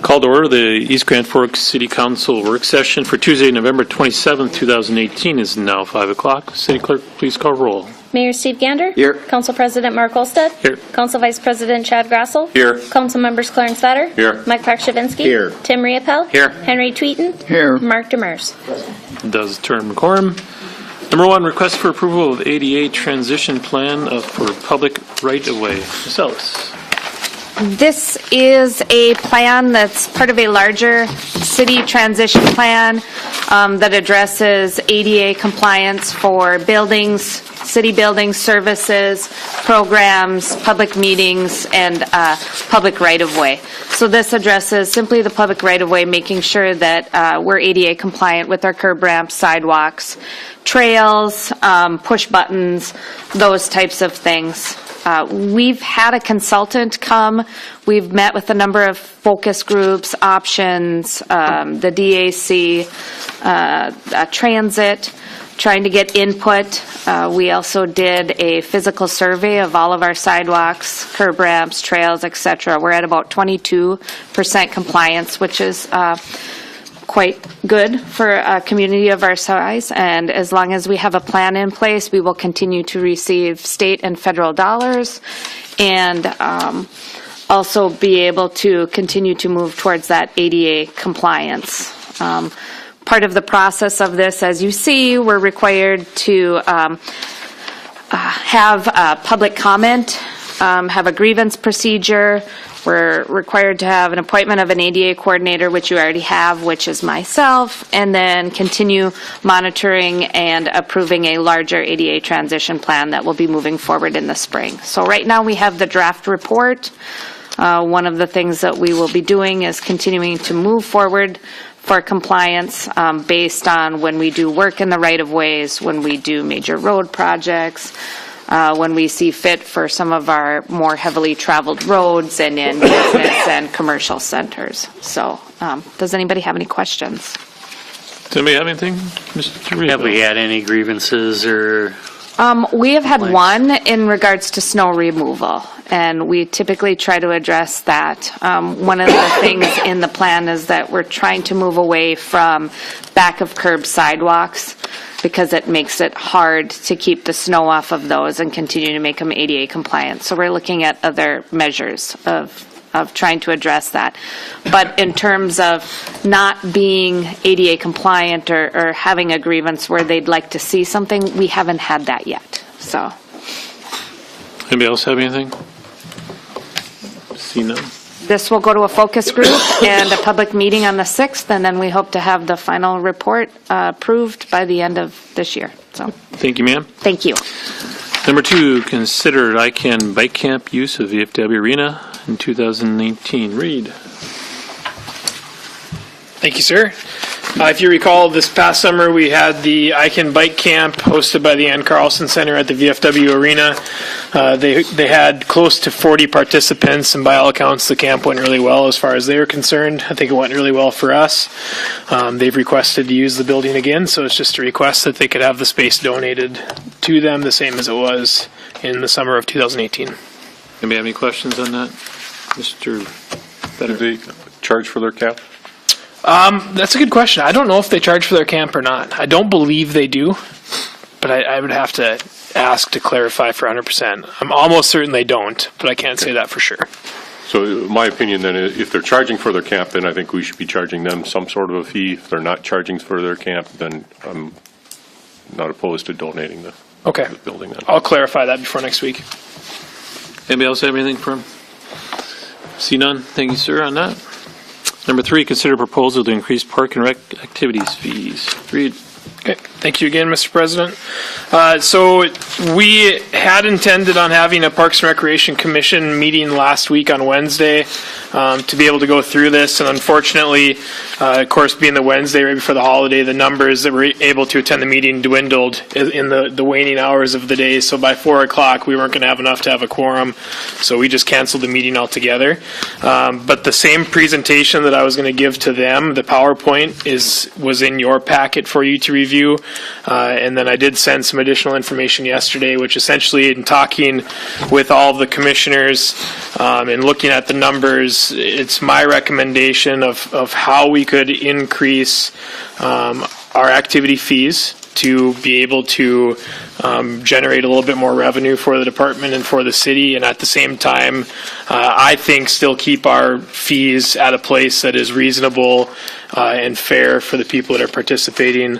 Call to order. The East Grand Forks City Council work session for Tuesday, November 27, 2018 is now 5 o'clock. City Clerk, please call roll. Mayor Steve Gander. Here. Council President Mark Olstead. Here. Council Vice President Chad Grassel. Here. Council Members Clarence Vetter. Here. Mike Pakshavinsky. Here. Tim Riopel. Here. Henry Tweeten. Here. Mark Demers. Does term quorum. Number 1, request for approval of ADA transition plan for public right-of-way. Ms. Ellis. This is a plan that's part of a larger city transition plan that addresses ADA compliance for buildings, city buildings, services, programs, public meetings, and public right-of-way. So this addresses simply the public right-of-way, making sure that we're ADA compliant with our curb ramps, sidewalks, trails, push buttons, those types of things. We've had a consultant come. We've met with a number of focus groups, options, the DAC, transit, trying to get input. We also did a physical survey of all of our sidewalks, curb ramps, trails, etc. We're at about 22% compliance, which is quite good for a community of our size, and as long as we have a plan in place, we will continue to receive state and federal dollars and also be able to continue to move towards that ADA compliance. Part of the process of this, as you see, we're required to have public comment, have a grievance procedure. We're required to have an appointment of an ADA coordinator, which you already have, which is myself, and then continue monitoring and approving a larger ADA transition plan that will be moving forward in the spring. So right now we have the draft report. One of the things that we will be doing is continuing to move forward for compliance based on when we do work in the right-of-ways, when we do major road projects, when we see fit for some of our more heavily traveled roads and in business and commercial centers. So does anybody have any questions? Does anybody have anything? Mr. Reid? Have we had any grievances or? We have had one in regards to snow removal, and we typically try to address that. One of the things in the plan is that we're trying to move away from back of curb sidewalks because it makes it hard to keep the snow off of those and continue to make them ADA compliant. So we're looking at other measures of trying to address that. But in terms of not being ADA compliant or having a grievance where they'd like to see something, we haven't had that yet. So. Anybody else have anything? See none. This will go to a focus group and a public meeting on the 6th, and then we hope to have the final report approved by the end of this year. So. Thank you, ma'am. Thank you. Number 2, consider ICAN bike camp use of VFW Arena in 2019. Reid. Thank you, sir. If you recall, this past summer we had the ICAN Bike Camp hosted by the Ann Carlson Center at the VFW Arena. They had close to 40 participants, and by all accounts, the camp went really well as far as they were concerned. I think it went really well for us. They've requested to use the building again, so it's just a request that they could have the space donated to them the same as it was in the summer of 2018. Anybody have any questions on that? Mr. Vetter. Do they charge for their camp? That's a good question. I don't know if they charge for their camp or not. I don't believe they do, but I would have to ask to clarify for 100%. I'm almost certain they don't, but I can't say that for sure. So my opinion then, if they're charging for their camp, then I think we should be charging them some sort of a fee. If they're not charging for their camp, then I'm not opposed to donating the building then. I'll clarify that before next week. Anybody else have anything for him? See none. Thank you, sir, on that. Number 3, consider proposal to increase park and rec activities fees. Reid. Okay. Thank you again, Mr. President. So we had intended on having a Parks and Recreation Commission meeting last week on Wednesday to be able to go through this, and unfortunately, of course, being the Wednesday right before the holiday, the numbers that were able to attend the meeting dwindled in the waning hours of the day. So by 4 o'clock, we weren't going to have enough to have a quorum, so we just canceled the meeting altogether. But the same presentation that I was going to give to them, the PowerPoint, was in your packet for you to review. review. And then I did send some additional information yesterday, which essentially in talking with all of the commissioners and looking at the numbers, it's my recommendation of how we could increase our activity fees to be able to generate a little bit more revenue for the department and for the city, and at the same time, I think still keep our fees at a place that is reasonable and fair for the people that are participating.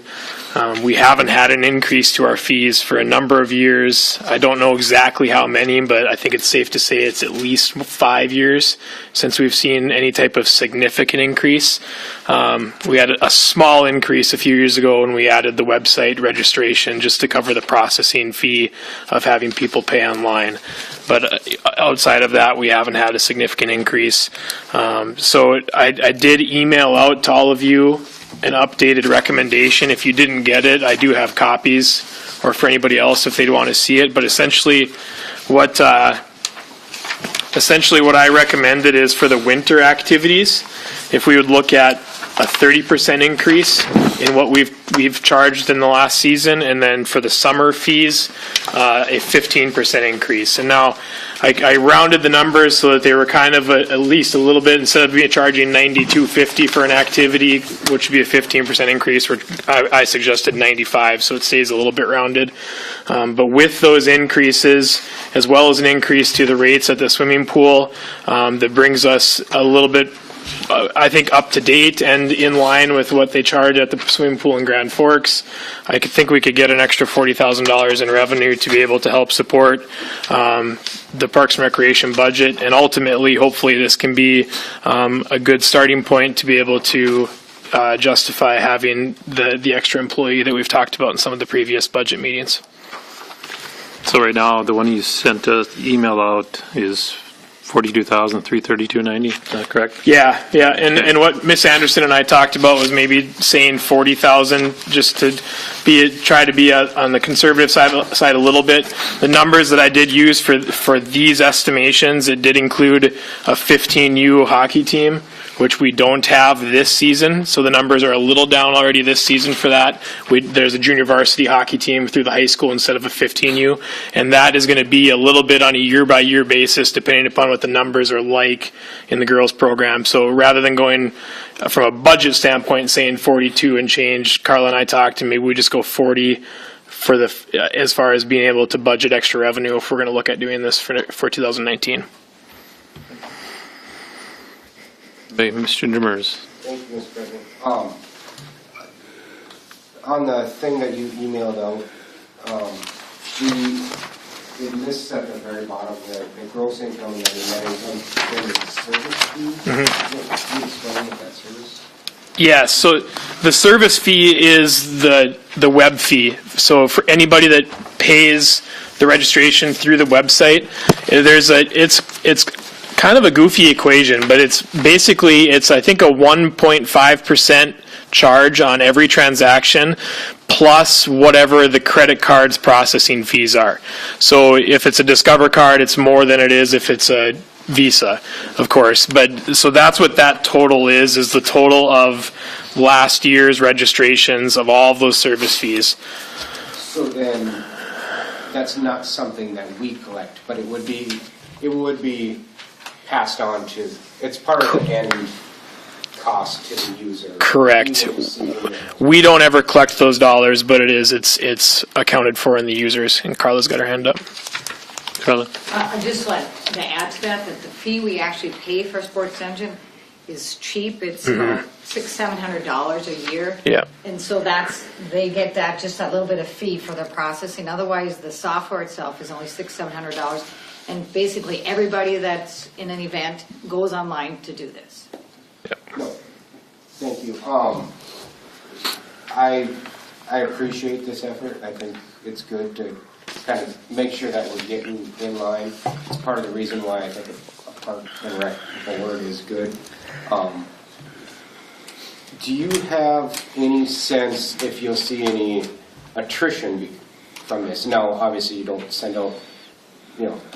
We haven't had an increase to our fees for a number of years. I don't know exactly how many, but I think it's safe to say it's at least 5 years since we've seen any type of significant increase. We had a small increase a few years ago when we added the website registration just to cover the processing fee of having people pay online. But outside of that, we haven't had a significant increase. So I did email out to all of you an updated recommendation. If you didn't get it, I do have copies, or for anybody else if they'd want to see it. But essentially what I recommended is for the winter activities, if we would look at a 30% increase in what we've charged in the last season, and then for the summer fees, a 15% increase. And now I rounded the numbers so that they were kind of at least a little bit, instead of charging $92.50 for an activity, which would be a 15% increase, which I suggested 95, so it stays a little bit rounded. But with those increases, as well as an increase to the rates at the swimming pool, that brings us a little bit, I think, up to date and in line with what they charge at the swimming pool in Grand Forks. I think we could get an extra $40,000 in revenue to be able to help support the Parks and Recreation budget, and ultimately, hopefully, this can be a good starting point to be able to justify having the extra employee that we've talked about in some of the previous budget meetings. So right now, the one you sent us email out is $42,332.90. Is that correct? Yeah, and what Miss Anderson and I talked about was maybe saying 40,000, just to try to be on the conservative side a little bit. The numbers that I did use for these estimations, it did include a 15U hockey team, which we don't have this season. So the numbers are a little down already this season for that. There's a junior varsity hockey team through the high school instead of a 15U. And that is going to be a little bit on a year-by-year basis, depending upon what the numbers are like in the girls program. So rather than going from a budget standpoint and saying 42 and change, Karla and I talked, and maybe we just go 40 for as far as being able to budget extra revenue if we're going to look at doing this for 2019. Mr. Demers. Thank you, Mr. President. On the thing that you emailed out, it lists at the very bottom the gross income and the net income, then the service fee. Can you explain what that service? Yeah, so the service fee is the web fee. So for anybody that pays the registration through the website, it's kind of a goofy equation, but it's I think a 1.5% charge on every transaction plus whatever the credit card's processing fees are. So if it's a Discover card, it's more than it is if it's a Visa, of course. But so that's what that total is the total of last year's registrations of all of those service fees. So then that's not something that we collect, but it would be passed on to, it's part of the end cost to the user. Correct. We don't ever collect those dollars, but it's accounted for in the users. And Karla's got her hand up. Karla? I'd just like to add to that the fee we actually pay for Sports Engine is cheap. It's about $600-700 a year. Yeah. And so they get just a little bit of fee for their processing. Otherwise, the software itself is only $600-700. And basically, everybody that's in an event goes online to do this. No, thank you. I appreciate this effort. I think it's good to kind of make sure that we're getting in line. It's part of the reason why I think a park and rec board is good. Do you have any sense if you'll see any attrition from this? Now, obviously, you don't send out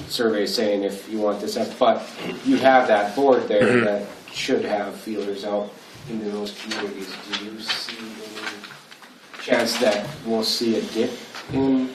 surveys saying if you want this up, but you have that board there that should have feelers out into those communities. Do you see any chance that we'll see a dip in?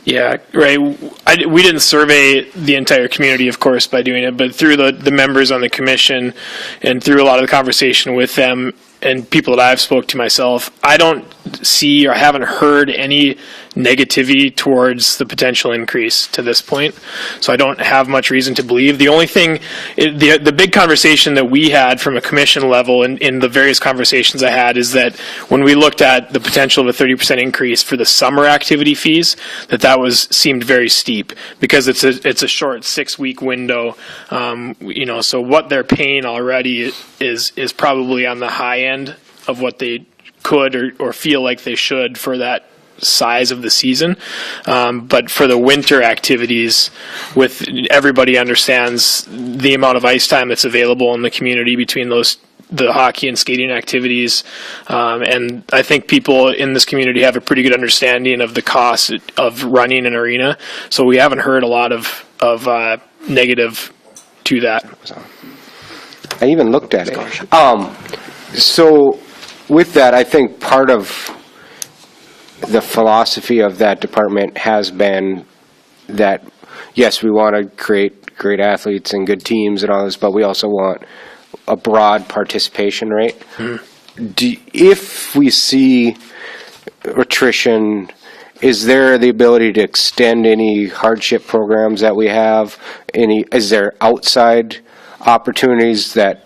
Yeah, right. We didn't survey the entire community, of course, by doing it, but through the members on the commission and through a lot of the conversation with them and people that I've spoke to myself, I don't see or haven't heard any negativity towards the potential increase to this point. So I don't have much reason to believe. The only thing, the big conversation that we had from a commission level in the various conversations I had is that when we looked at the potential of a 30% increase for the summer activity fees, that seemed very steep because it's a short 6-week window. So what they're paying already is probably on the high end of what they could or feel like they should for that size of the season. But for the winter activities, with everybody understands the amount of ice time that's available in the community between the hockey and skating activities. And I think people in this community have a pretty good understanding of the cost of running an arena. So we haven't heard a lot of negative to that. I even looked at it. So with that, I think part of the philosophy of that department has been that, yes, we want to create great athletes and good teams and all this, but we also want a broad participation rate. If we see attrition, is there the ability to extend any hardship programs that we have? Is there outside opportunities that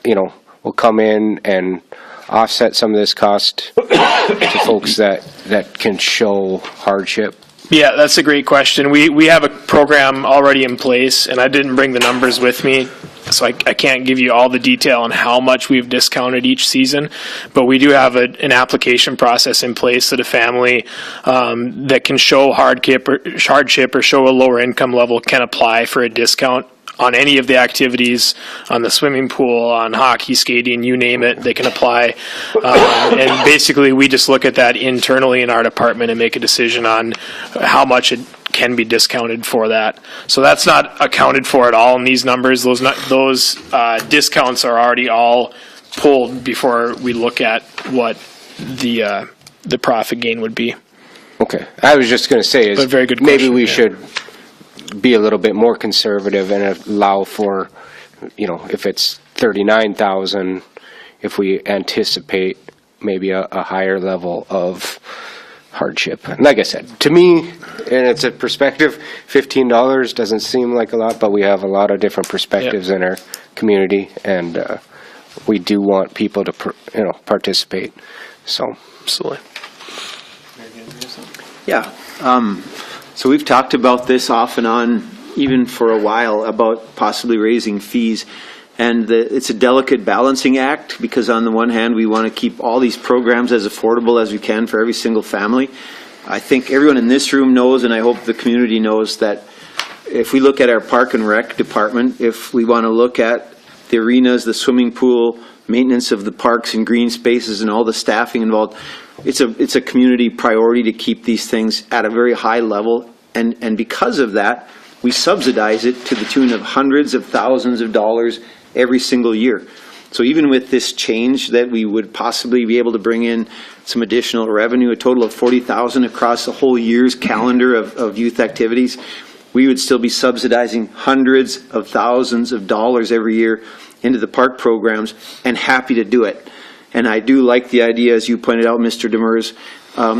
will come in and offset some of this cost to folks that can show hardship? Yeah, that's a great question. We have a program already in place, and I didn't bring the numbers with me, so I can't give you all the detail on how much we've discounted each season, but we do have an application process in place that a family that can show hardship or show a lower income level can apply for a discount on any of the activities, on the swimming pool, on hockey, skating, you name it, they can apply. And basically, we just look at that internally in our department and make a decision on how much it can be discounted for that. So that's not accounted for at all in these numbers. Those discounts are already all pulled before we look at what the profit gain would be. Okay. I was just going to say is very good maybe question, we yeah. should be a little bit more conservative and allow for, if it's 39,000, if we anticipate maybe a higher level of hardship. And like I said, to me, and it's a perspective, $15 doesn't seem like a lot, but we have a lot of different perspectives in our community, and we do want people to participate. So Absolutely. Yeah. So we've talked about this off and on, even for a while, about possibly raising fees. And it's a delicate balancing act, because on the one hand, we want to keep all these programs as affordable as we can for every single family. I think everyone in this room knows, and I hope the community knows, that if we look at our park and rec department, if we want to look at the arenas, the swimming pool, maintenance of the parks and green spaces and all the staffing involved, it's a community priority to keep these things at a very high level. And because of that, we subsidize it to the tune of hundreds of thousands of dollars every single year. So even with this change that we would possibly be able to bring in some additional revenue, a total of $40,000 across the whole year's calendar of youth activities, we would still be subsidizing hundreds of thousands of dollars every year into the park programs, and happy to do it. And I do like the idea, as you pointed out, Mr. Demers,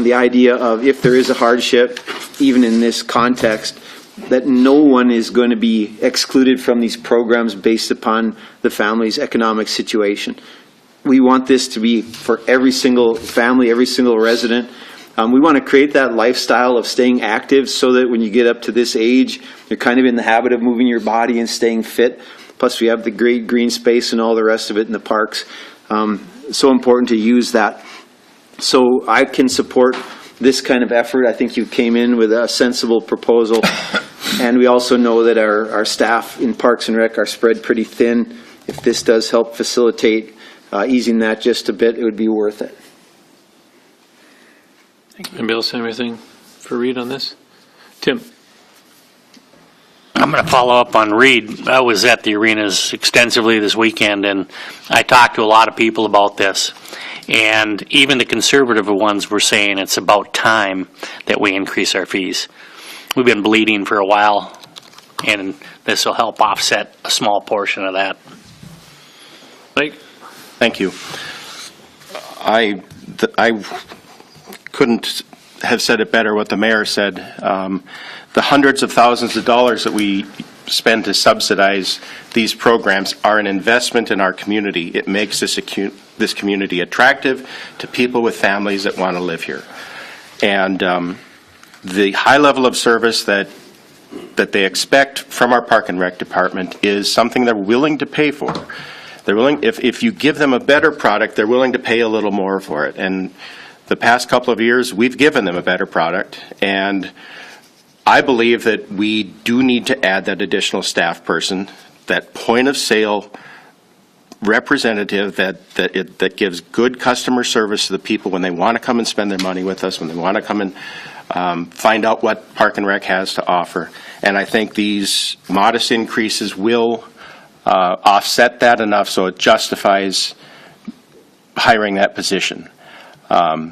the idea of if there is a hardship, even in this context, that no one is going to be excluded from these programs based upon the family's economic situation. We want this to be for every single family, every single resident. We want to create that lifestyle of staying active so that when you get up to this age, you're kind of in the habit of moving your body and staying fit. Plus, we have the great green space and all the rest of it in the parks. So important to use that. So I can support this kind of effort. I think you came in with a sensible proposal. And we also know that our staff in Parks and Rec are spread pretty thin. If this does help facilitate easing that just a bit, it would be worth it. Anybody else have anything for Reid on this? Tim? I'm going to follow up on Reid. I was at the arenas extensively this weekend, and I talked to a lot of people about this. And even the conservative ones were saying it's about time that we increase our fees. We've been bleeding for a while, and this will help offset a small portion of that. Mike? Thank you. I couldn't have said it better what the mayor said. The hundreds of thousands of dollars that we spend to subsidize these programs are an investment in our community. It makes this community attractive to people with families that want to live here. And the high level of service that they expect from our Park and Rec department is something they're willing to pay for. They're willing, if you give them a better product, they're willing to pay a little more for it. And the past couple of years, we've given them a better product, and I believe that we do need to add that additional staff person, that point of sale representative that gives good customer service to the people when they want to come and spend their money with us, when they want to come and find out what Park and Rec has to offer. And I think these modest increases will offset that enough so it justifies hiring that position. I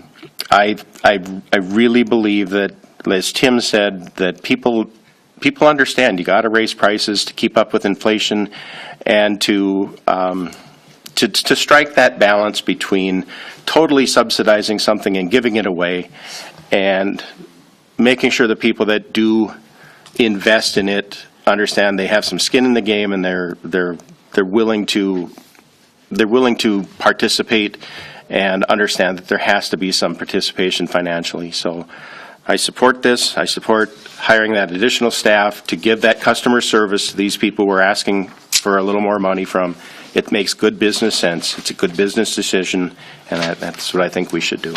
really believe that, as Tim said, that people understand you got to raise prices to keep up with inflation, and to strike that balance between totally subsidizing something and giving it away, and making sure the people that do invest in it understand they have some skin in the game, and they're willing to participate and understand that there has to be some participation financially. So I support this. I support hiring that additional staff to give that customer service to these people we're asking for a little more money from. It makes good business sense. It's a good business decision, and that's what I think we should do.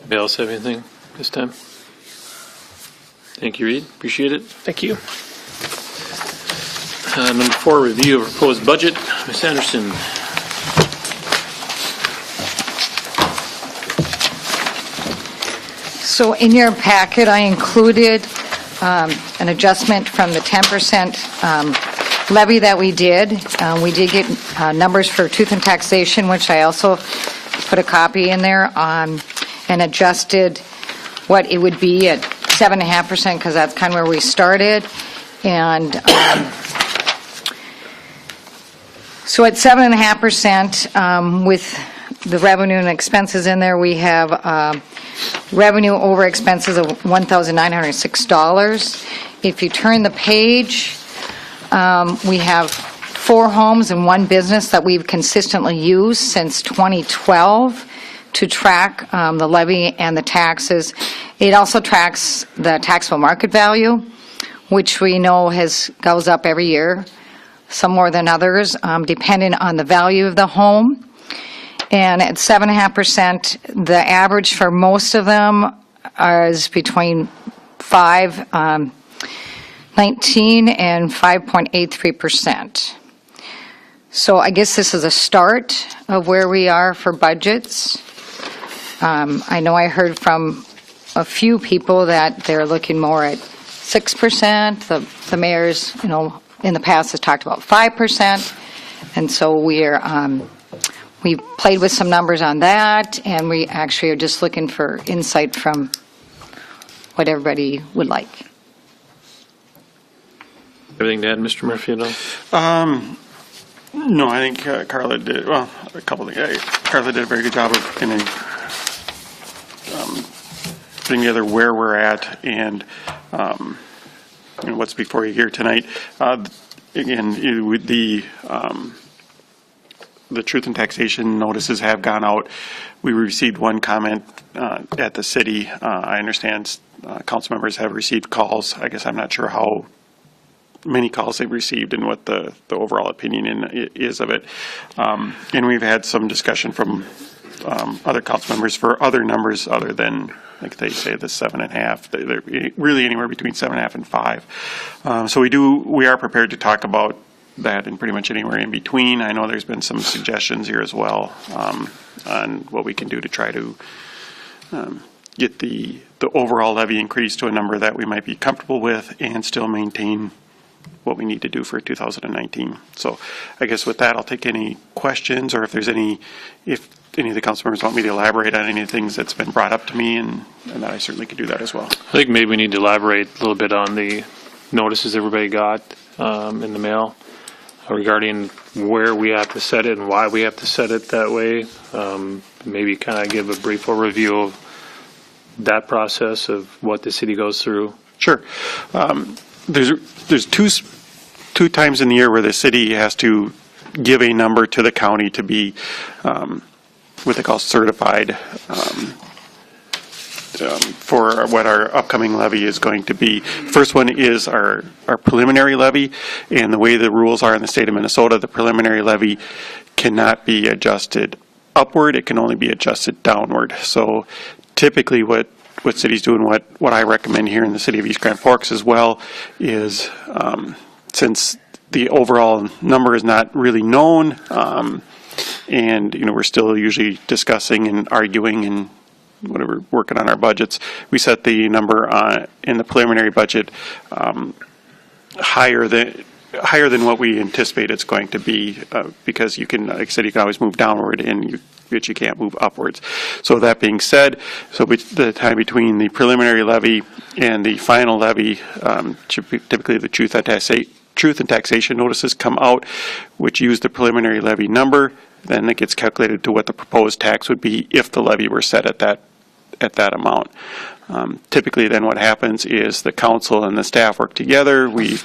Anybody else have anything this time? Thank you, Reid. Appreciate it. Thank you. Number 4, review of proposed budget. Ms. Anderson. So in your packet, I included an adjustment from the 10% levy that we did. We did get numbers for truth and taxation, which I also put a copy in there, and adjusted what it would be at 7.5%, because that's kind of where we started. And so at 7.5%, with the revenue and expenses in there, we have revenue over expenses of $1,906. If you turn the page, we have 4 homes and 1 business that we've consistently used since 2012 to track the levy and the taxes. It also tracks the taxable market value, which we know goes up every year, some more than others, depending on the value of the home. And at 7.5%, the average for most of them is between 5.19 and 5.83%. So I guess this is a start of where we are for budgets. I know I heard from a few people that they're looking more at 6%. The mayor's, in the past has talked about 5%. And so we played with some numbers on that, and we actually are just looking for insight from what everybody would like. Everything to add, Mr. Murphy, at all? No, I think Karla did, well, a couple of things. Karla did a very good job of putting together where we're at and what's before you here tonight. Again, the truth and taxation notices have gone out. We received 1 comment at the city. I understand council members have received calls. I guess I'm not sure how many calls they've received and what the overall opinion is of it. And we've had some discussion from other council members for other numbers other than, like they say, the 7.5. They're really anywhere between 7.5 and 5. So we are prepared to talk about that and pretty much anywhere in between. I know there's been some suggestions here as well on what we can do to try to get the overall levy increase to a number that we might be comfortable with and still maintain what we need to do for 2019. So I guess with that, I'll take any questions, or if any of the council members want me to elaborate on any of the things that's been brought up to me, and that I certainly could do that as well. I think maybe we need to elaborate a little bit on the notices everybody got in the mail regarding where we have to set it and why we have to set it that way. Maybe kind of give a brief overview of that process of what the city goes through. Sure. There's two times in the year where the city has to give a number to the county to be what they call certified for what our upcoming levy is going to be. First one is our preliminary levy, and the way the rules are in the state of Minnesota, the preliminary levy cannot be adjusted upward, it can only be adjusted downward. So typically what cities do, and what I recommend here in the city of East Grand Forks as well, is since the overall number is not really known, and we're still usually discussing and arguing and whatever, working on our budgets, we set the number in the preliminary budget higher than what we anticipate it's going to be, because you can, like I said, you can always move downward, but you can't move upwards. So that being said, the time between the preliminary levy and the final levy, typically the truth and taxation notices come out, which use the preliminary levy number. Then it gets calculated to what the proposed tax would be if the levy were set at that amount. Typically, then what happens is the council and the staff work together. We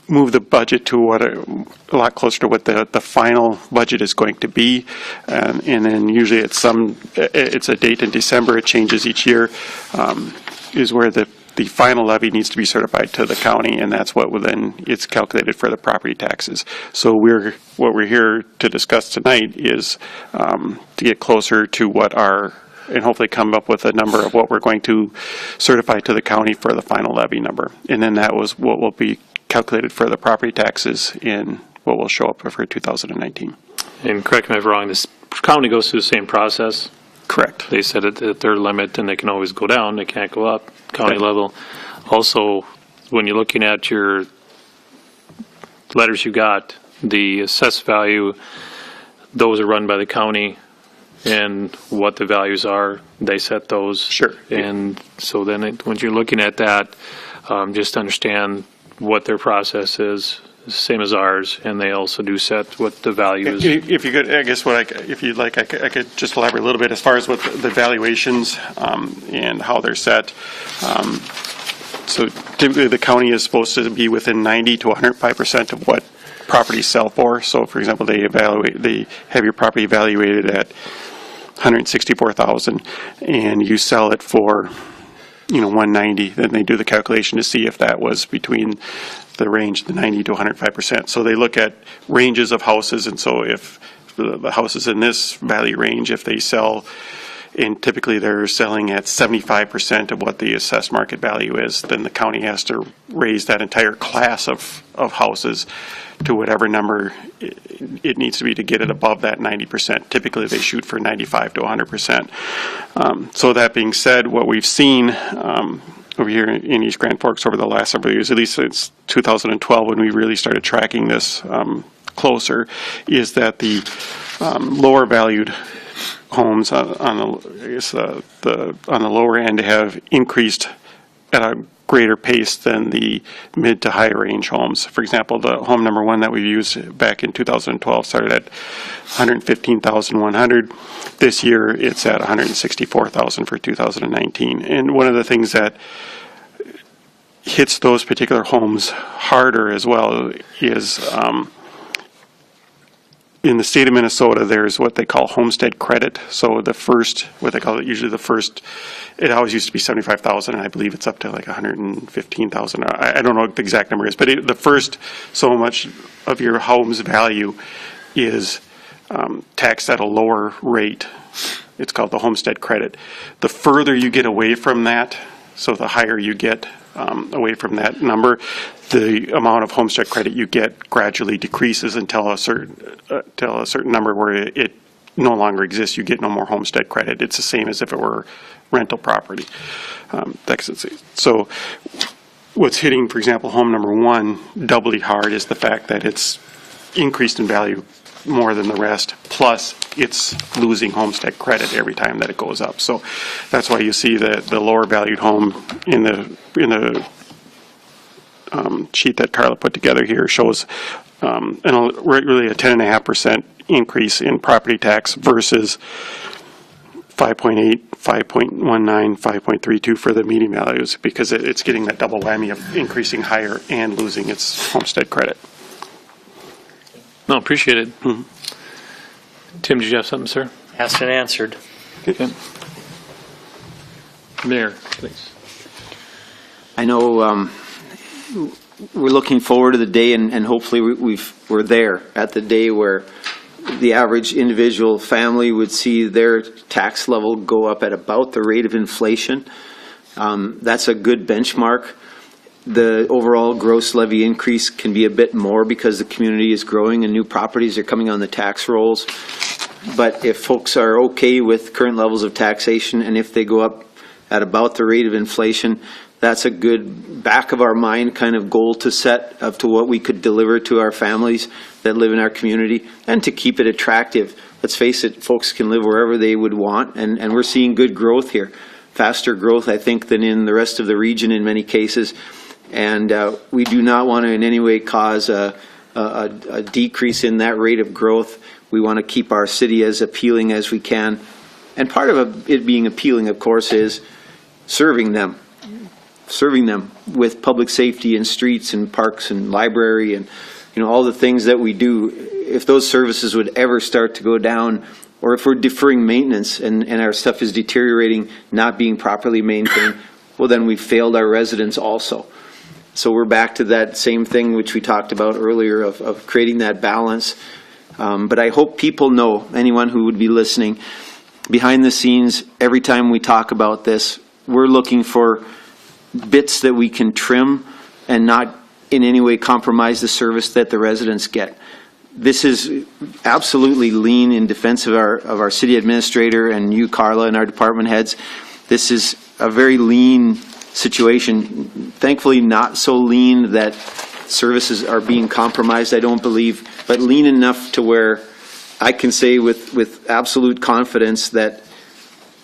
move the budget to a lot closer to what the final budget is going to be, and then usually it's a date in December. It changes each year. Is where the final levy needs to be certified to the county, and that's what then it's calculated for the property taxes. So what we're here to discuss tonight is to get closer to and hopefully come up with a number of what we're going to certify to the county for the final levy number. And then that was what will be calculated for the property taxes in what will show up for 2019. And correct me if I'm wrong, this county goes through the same process? Correct. They set it at their limit, and they can always go down. They can't go up, county level. Also, when you're looking at your letters you got, the assessed value, those are run by the county, and what the values are, they set those. Sure. And so then when you're looking at that, just understand what their process is, same as ours, and they also do set what the value is. If you could, I guess if you'd like, I could just elaborate a little bit as far as what the valuations and how they're set. So typically the county is supposed to be within 90 to 105% of what properties sell for. So for example, they have your property evaluated at $164,000 and you sell it for $190, then they do the calculation to see if that was between the range, the 90 to 105%. So they look at ranges of houses, and so if the houses in this value range, if they sell, and typically they're selling at 75% of what the assessed market value is, then the county has to raise that entire class of houses to whatever number it needs to be to get it above that 90%. Typically they shoot for 95 to 100%. So that being said, what we've seen over here in East Grand Forks over the last several years, at least since 2012 when we really started tracking this closer, is that the lower valued homes on the lower end have increased at a greater pace than the mid to high range homes. For example, the home number one that we used back in 2012 started at $115,100. This year it's at $164,000 for 2019. And one of the things that hits those particular homes harder as well is in the state of Minnesota, there's what they call homestead credit. So the first, what they call it, usually the first, it always used to be $75,000, and I believe it's up to like $115,000. I don't know what the exact number is, but the first so much of your home's value is taxed at a lower rate. It's called the homestead credit. The further you get away from that, so the higher you get away from that number, the amount of homestead credit you get gradually decreases until a certain number where it no longer exists. You get no more homestead credit. It's the same as if it were rental property. So what's hitting, for example, home number one doubly hard is the fact that it's increased in value more than the rest, plus it's losing homestead credit every time that it goes up. So that's why you see the lower valued home in the sheet that Karla put together here shows really a 10.5% increase in property tax versus 5.8, 5.19, 5.32 for the median values, because it's getting that double whammy of increasing higher and losing its homestead credit. No, appreciate it. Tim, did you have something, sir? Asked and answered. Okay. Mayor, please. I know we're looking forward to the day, and hopefully we're there at the day where the average individual family would see their tax level go up at about the rate of inflation. That's a good benchmark. The overall gross levy increase can be a bit more because the community is growing and new properties are coming on the tax rolls. But if folks are okay with current levels of taxation, and if they go up at about the rate of inflation, that's a good back of our mind kind of goal to set up to what we could deliver to our families that live in our community, and to keep it attractive. Let's face it, folks can live wherever they would want, and we're seeing good growth here. Faster growth, I think, than in the rest of the region in many cases. And we do not want to in any way cause a decrease in that rate of growth. We want to keep our city as appealing as we can. And part of it being appealing, of course, is serving them with public safety and streets and parks and library and, you know, all the things that we do. If those services would ever start to go down, or if we're deferring maintenance and our stuff is deteriorating, not being properly maintained, well, then we've failed our residents also. So we're back to that same thing which we talked about earlier of creating that balance. But I hope people know, anyone who would be listening, behind the scenes, every time we talk about this, we're looking for bits that we can trim and not in any way compromise the service that the residents get. This is absolutely lean in defense of our city administrator and you, Karla, and our department heads. This is a very lean situation. Thankfully, not so lean that services are being compromised, I don't believe, but lean enough to where I can say with absolute confidence that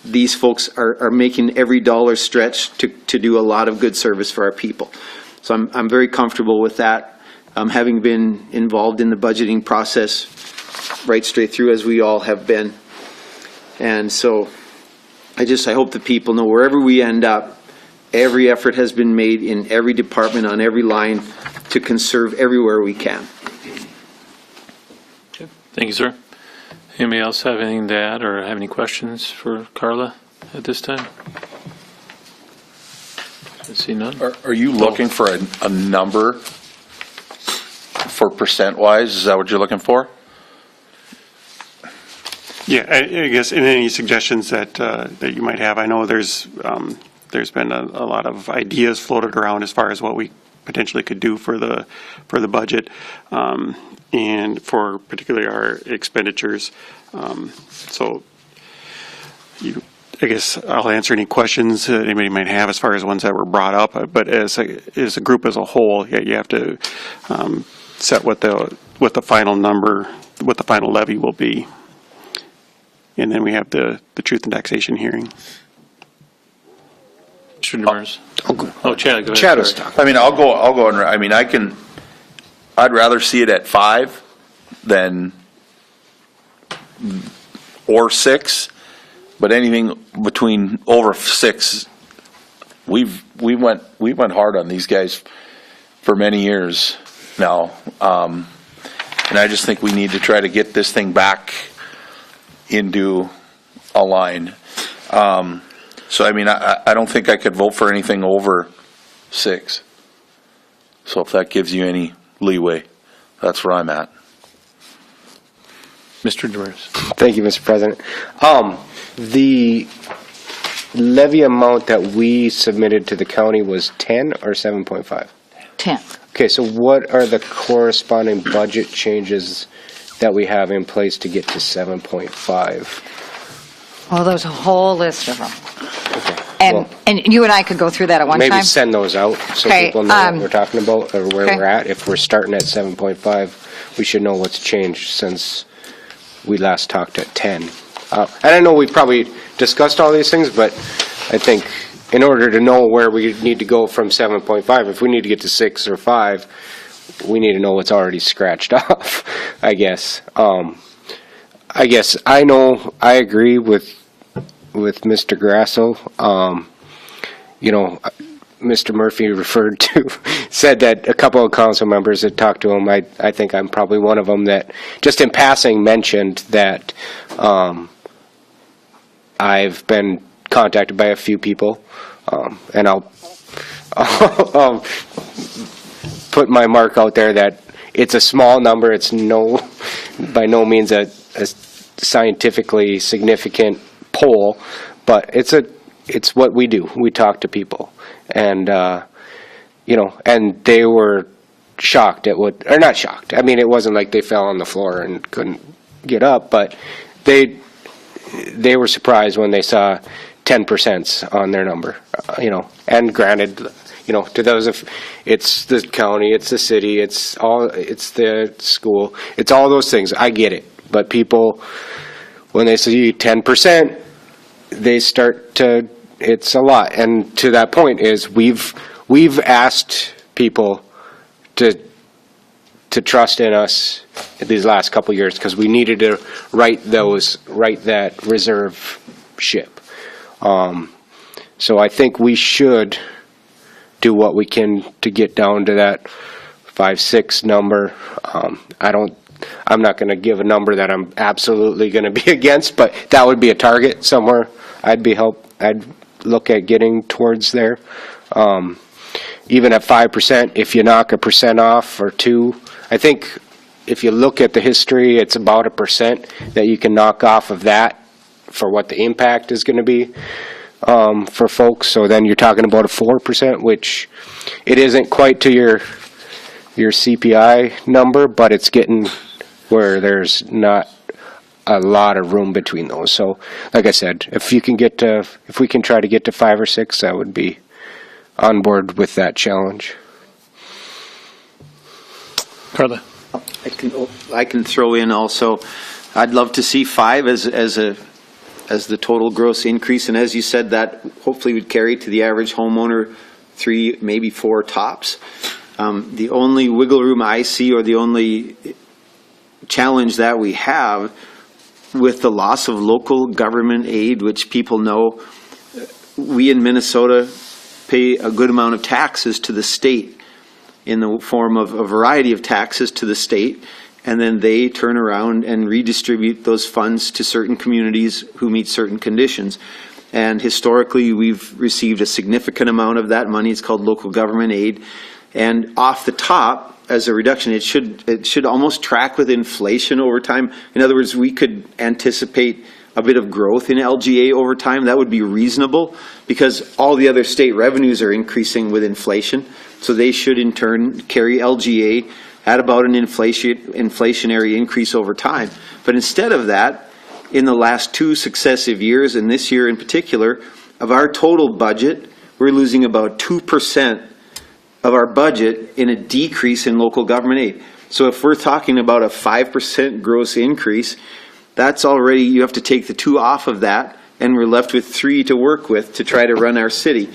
these folks are making every dollar stretch to do a lot of good service for our people. So I'm very comfortable with that, having been involved in the budgeting process right straight through, as we all have been. And so I hope the people know wherever we end up, every effort has been made in every department, on every line, to conserve everywhere we can. Okay. Thank you, sir. Anybody else have anything to add or have any questions for Karla at this time? I see none. Are you looking for a number for percent-wise? Is that what you're looking for? Yeah, I guess, and any suggestions that you might have. I know there's been a lot of ideas floated around as far as what we potentially could do for the budget, and for particularly our expenditures. So I guess I'll answer any questions that anybody might have as far as ones that were brought up. But as a group as a whole, yeah, you have to set what the final number, what the final levy will be, and then we have the truth and taxation hearing. Mr. Demers. Oh, Chad, go ahead. Chad was talking. I mean, I'll go and, I mean, I'd rather see it at 5 than, or 6, but anything between over 6, we went hard on these guys for many years now. And I just think we need to try to get this thing back into a line. So, I mean, I don't think I could vote for anything over 6. So if that gives you any leeway, that's where I'm at. Mr. Demers. Thank you, Mr. President. The levy amount that we submitted to the county was 10 or 7.5? 10. Okay, so what are the corresponding budget changes that we have in place to get to 7.5? Oh, there's a whole list of them. Okay. And you and I could go through that at one time? Maybe send those out so Okay, people know what we're talking about or where okay. we're at. If we're starting at 7.5, we should know what's changed since we last talked at 10. And I know we probably discussed all these things, but I think in order to know where we need to go from 7.5, if we need to get to 6 or 5, we need to know what's already scratched off, I guess. I know I agree with Mr. Grasso. Mr. Murphy said that a couple of council members had talked to him. I think I'm probably one of them that just in passing mentioned that I've been contacted by a few people, and I'll put my mark out there that it's a small number. It's by no means a scientifically significant poll, but it's what we do. We talk to people, and and they were shocked at or not shocked. I mean, it wasn't like they fell on the floor and couldn't get up, but they were surprised when they saw 10% on their number. And granted, to those of it's the county, it's the city, it's the school, it's all those things. I get it, but people, when they see 10%, they start to. It's a lot, and to that point is we've asked people to trust in us these last couple of years because we needed to write that reserve ship. So I think we should do what we can to get down to that 5-6 number. I'm not going to give a number that I'm absolutely going to be against, but that would be a target somewhere. I'd look at getting towards there. Even at 5%, if you knock 1% off or 2%, I think if you look at the history, it's about 1% that you can knock off of that for what the impact is going to be for folks. So then you're talking about a 4%, which it isn't quite to your CPI number, but it's getting where there's not a lot of room between those. So, like I said, if we can try to get to 5 or 6, I would be on board with that challenge. Karla? I can throw in also, I'd love to see 5 as the total gross increase, and as you said, that hopefully would carry to the average homeowner 3, maybe 4 tops. The only wiggle room I see, or the only challenge that we have with the loss of local government aid, which people know, we in Minnesota pay a good amount of taxes to the state in the form of a variety of taxes to the state, and then they turn around and redistribute those funds to certain communities who meet certain conditions. And historically, we've received a significant amount of that money. It's called local government aid. And off the top, as a reduction, it should almost track with inflation over time. In other words, we could anticipate a bit of growth in LGA over time. That would be reasonable because all the other state revenues are increasing with inflation. So they should in turn carry LGA at about an inflationary increase over time. But instead of that, in the last 2 successive years, and this year in particular, of our total budget, we're losing about 2% of our budget in a decrease in local government aid. So if we're talking about a 5% gross increase, that's already, you have to take the 2 off of that, and we're left with 3 to work with to try to run our city.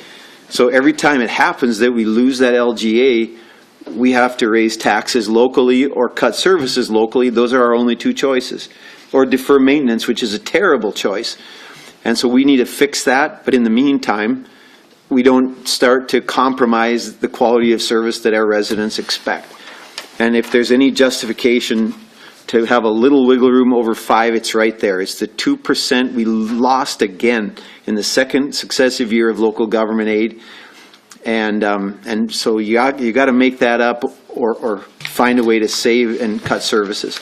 So every time it happens that we lose that LGA, we have to raise taxes locally or cut services locally. Those are our only 2 choices. Or defer maintenance, which is a terrible choice. And so we need to fix that, but in the meantime, we don't start to compromise the quality of service that our residents expect. And if there's any justification to have a little wiggle room over 5, it's right there. It's the 2% we lost again in the second successive year of local government aid. And so you got to make that up or find a way to save and cut services.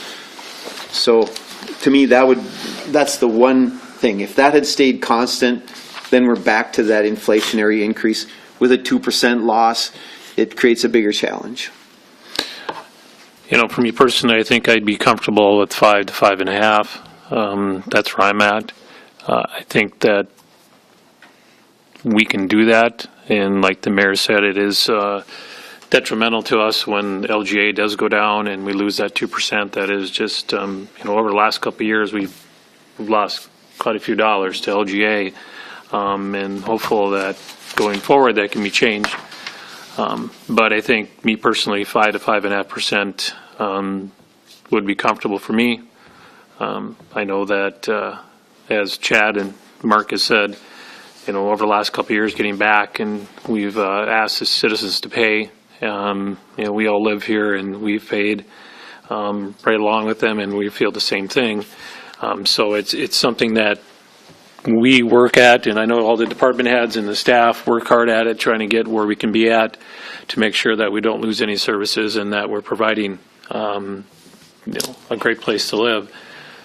So to me, that's the one thing. If that had stayed constant, then we're back to that inflationary increase. With a 2% loss, it creates a bigger challenge. For me personally, I think I'd be comfortable with 5 to 5.5. That's where I'm at. I think that we can do that. And like the mayor said, it is detrimental to us when LGA does go down and we lose that 2%. That is just, over the last couple of years, we've lost quite a few dollars to LGA. And hopeful that going forward that can be changed. But I think, me personally, 5 to 5.5% would be comfortable for me. I know that, as Chad and Mark has said, over the last couple of years, getting back, and we've asked the citizens to pay. We all live here, and we've paid right along with them, and we feel the same thing. So it's something that we work at, and I know all the department heads and the staff work hard at it, trying to get where we can be at to make sure that we don't lose any services and that we're providing a great place to live.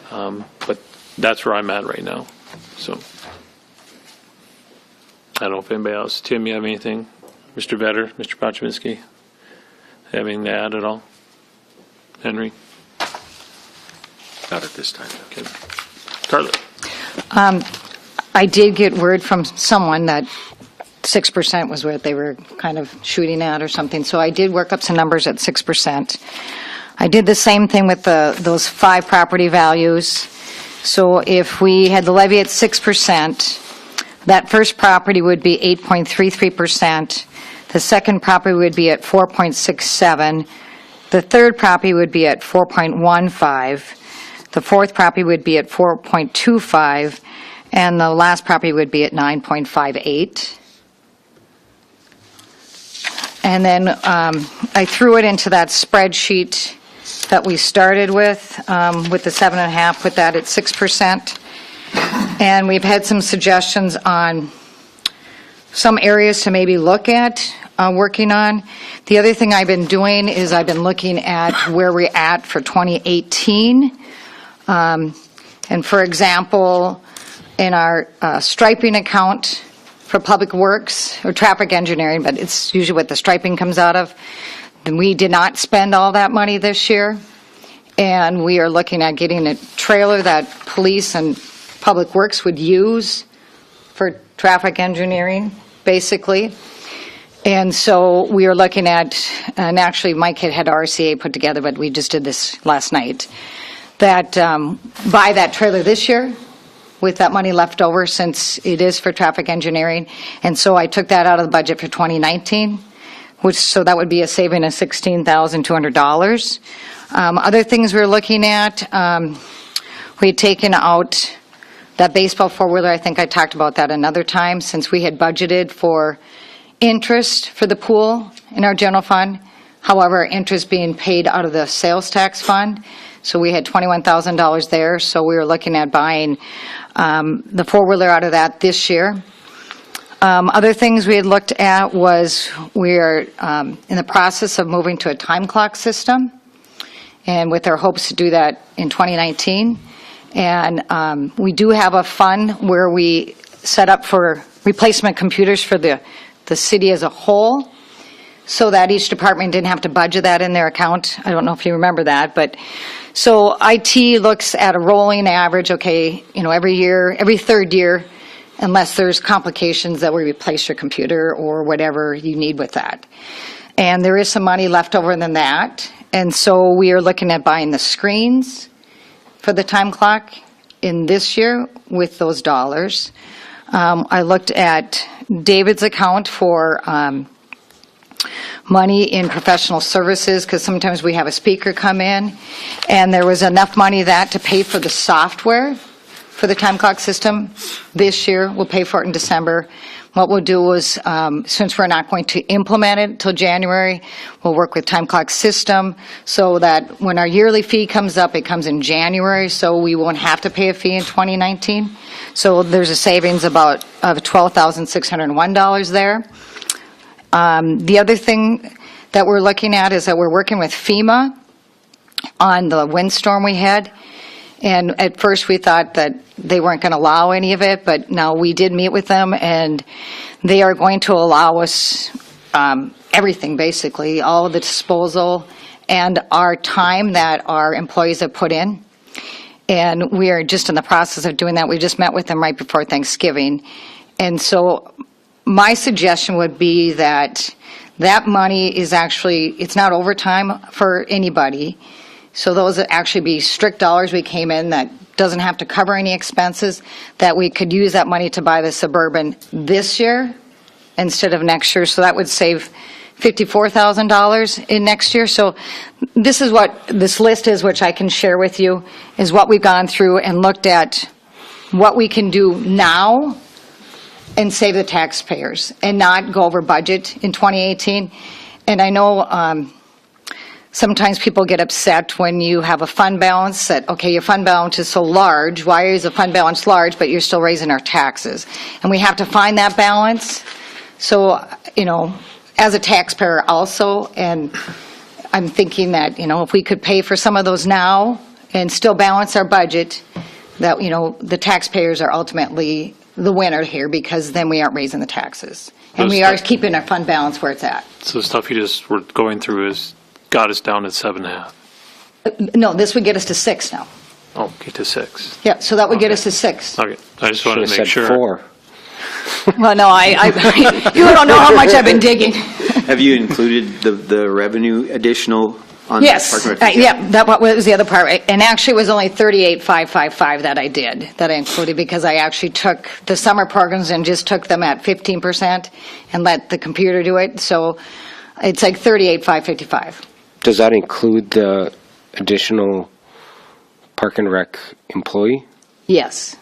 But that's where I'm at right now. So I don't know if anybody else. Tim, you have anything? Mr. Vetter, Mr. Pochminski, have anything to add at all? Henry? Not at this time. Okay. Karla? I did get word from someone that 6% was what they were kind of shooting at or something, so I did work up some numbers at 6%. I did the same thing with those 5 property values. So if we had the levy at 6%, that first property would be 8.33%. The second property would be at 4.67. The third property would be at 4.15. The fourth property would be at 4.25. And the last property would be at 9.58. And then I threw it into that spreadsheet that we started with the 7.5, put that at 6%. And we've had some suggestions on some areas to maybe look at working on. The other thing I've been doing is I've been looking at where we're at for 2018. And for example, in our striping account for public works or traffic engineering, but it's usually what the striping comes out of, then we did not spend all that money this year. And we are looking at getting a trailer that police and public works would use for traffic engineering, basically. And so we are looking at, and actually Mike had RCA put together, but we just did this last night, that buy that trailer this year with that money left over, since it is for traffic engineering. And so I took that out of the budget for 2019, so that would be a saving of $16,200. Other things we're looking at, we had taken out that baseball four-wheeler. I think I talked about that another time, since we had budgeted for interest for the pool in our general fund. However, interest being paid out of the sales tax fund. So we had $21,000 there. So we were looking at buying the four-wheeler out of that this year. Other things we had looked at was we are in the process of moving to a time clock system, and with our hopes to do that in 2019. And we do have a fund where we set up for replacement computers for the city as a whole, so that each department didn't have to budget that in their account. I don't know if you remember that, but so IT looks at a rolling average, okay, every year, every third year, unless there's complications that we replace your computer or whatever you need with that. And there is some money left over than that. And so we are looking at buying the screens for the time clock in this year with those dollars. I looked at David's account for money in professional services, because sometimes we have a speaker come in, and there was enough money that to pay for the software for the time clock system this year. We'll pay for it in December. What we'll do is, since we're not going to implement it until January, we'll work with time clock system so that when our yearly fee comes up, it comes in January, so we won't have to pay a fee in 2019. So there's a savings of $12,601 there. The other thing that we're looking at is that we're working with FEMA on the windstorm we had. And at first we thought that they weren't going to allow any of it, but now we did meet with them, and they are going to allow us everything, basically, all of the disposal and our time that our employees have put in. And we are just in the process of doing that. We just met with them right before Thanksgiving. And so my suggestion would be that that money is actually, it's not overtime for anybody. So those would actually be strict dollars we came in that doesn't have to cover any expenses, that we could use that money to buy the Suburban this year instead of next year. So that would save $54,000 in next year. So this is what this list is, which I can share with you, is what we've gone through and looked at what we can do now and save the taxpayers and not go over budget in 2018. And I know sometimes people get upset when you have a fund balance that, okay, your fund balance is so large, why is the fund balance large, but you're still raising our taxes? And we have to find that balance. So, as a taxpayer also, and I'm thinking that, if we could pay for some of those now and still balance our budget, that, the taxpayers are ultimately the winner here, because then we aren't raising the taxes. And we are keeping our fund balance where it's at. So the stuff you just were going through got us down at 7.5. No, this would get us to 6 now. Oh, get to 6. Yeah, so that would get us to 6. Okay, I just wanted to make Said sure. 4. Well, no, you don't know how much I've been digging. Have you included the revenue additional on Yes, Park and Rec? yeah, that was the other part. And actually, it was only 38,555 that I included, because I actually took the summer programs and just took them at 15% and let the computer do it. So it's like 38,555. Does that include the additional Park and Rec employee? Yes.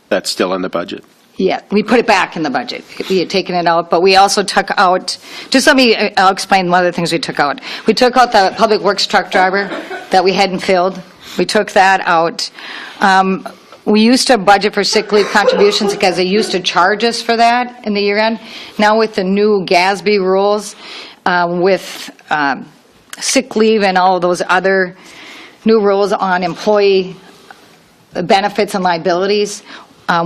That's still in the budget. Yeah, we put it back in the budget. We had taken it out, but we also took out, I'll explain one of the things we took out. We took out the public works truck driver that we hadn't filled. We took that out. We used to budget for sick leave contributions because they used to charge us for that in the year end. Now with the new GASB rules, with sick leave and all of those other new rules on employee benefits and liabilities,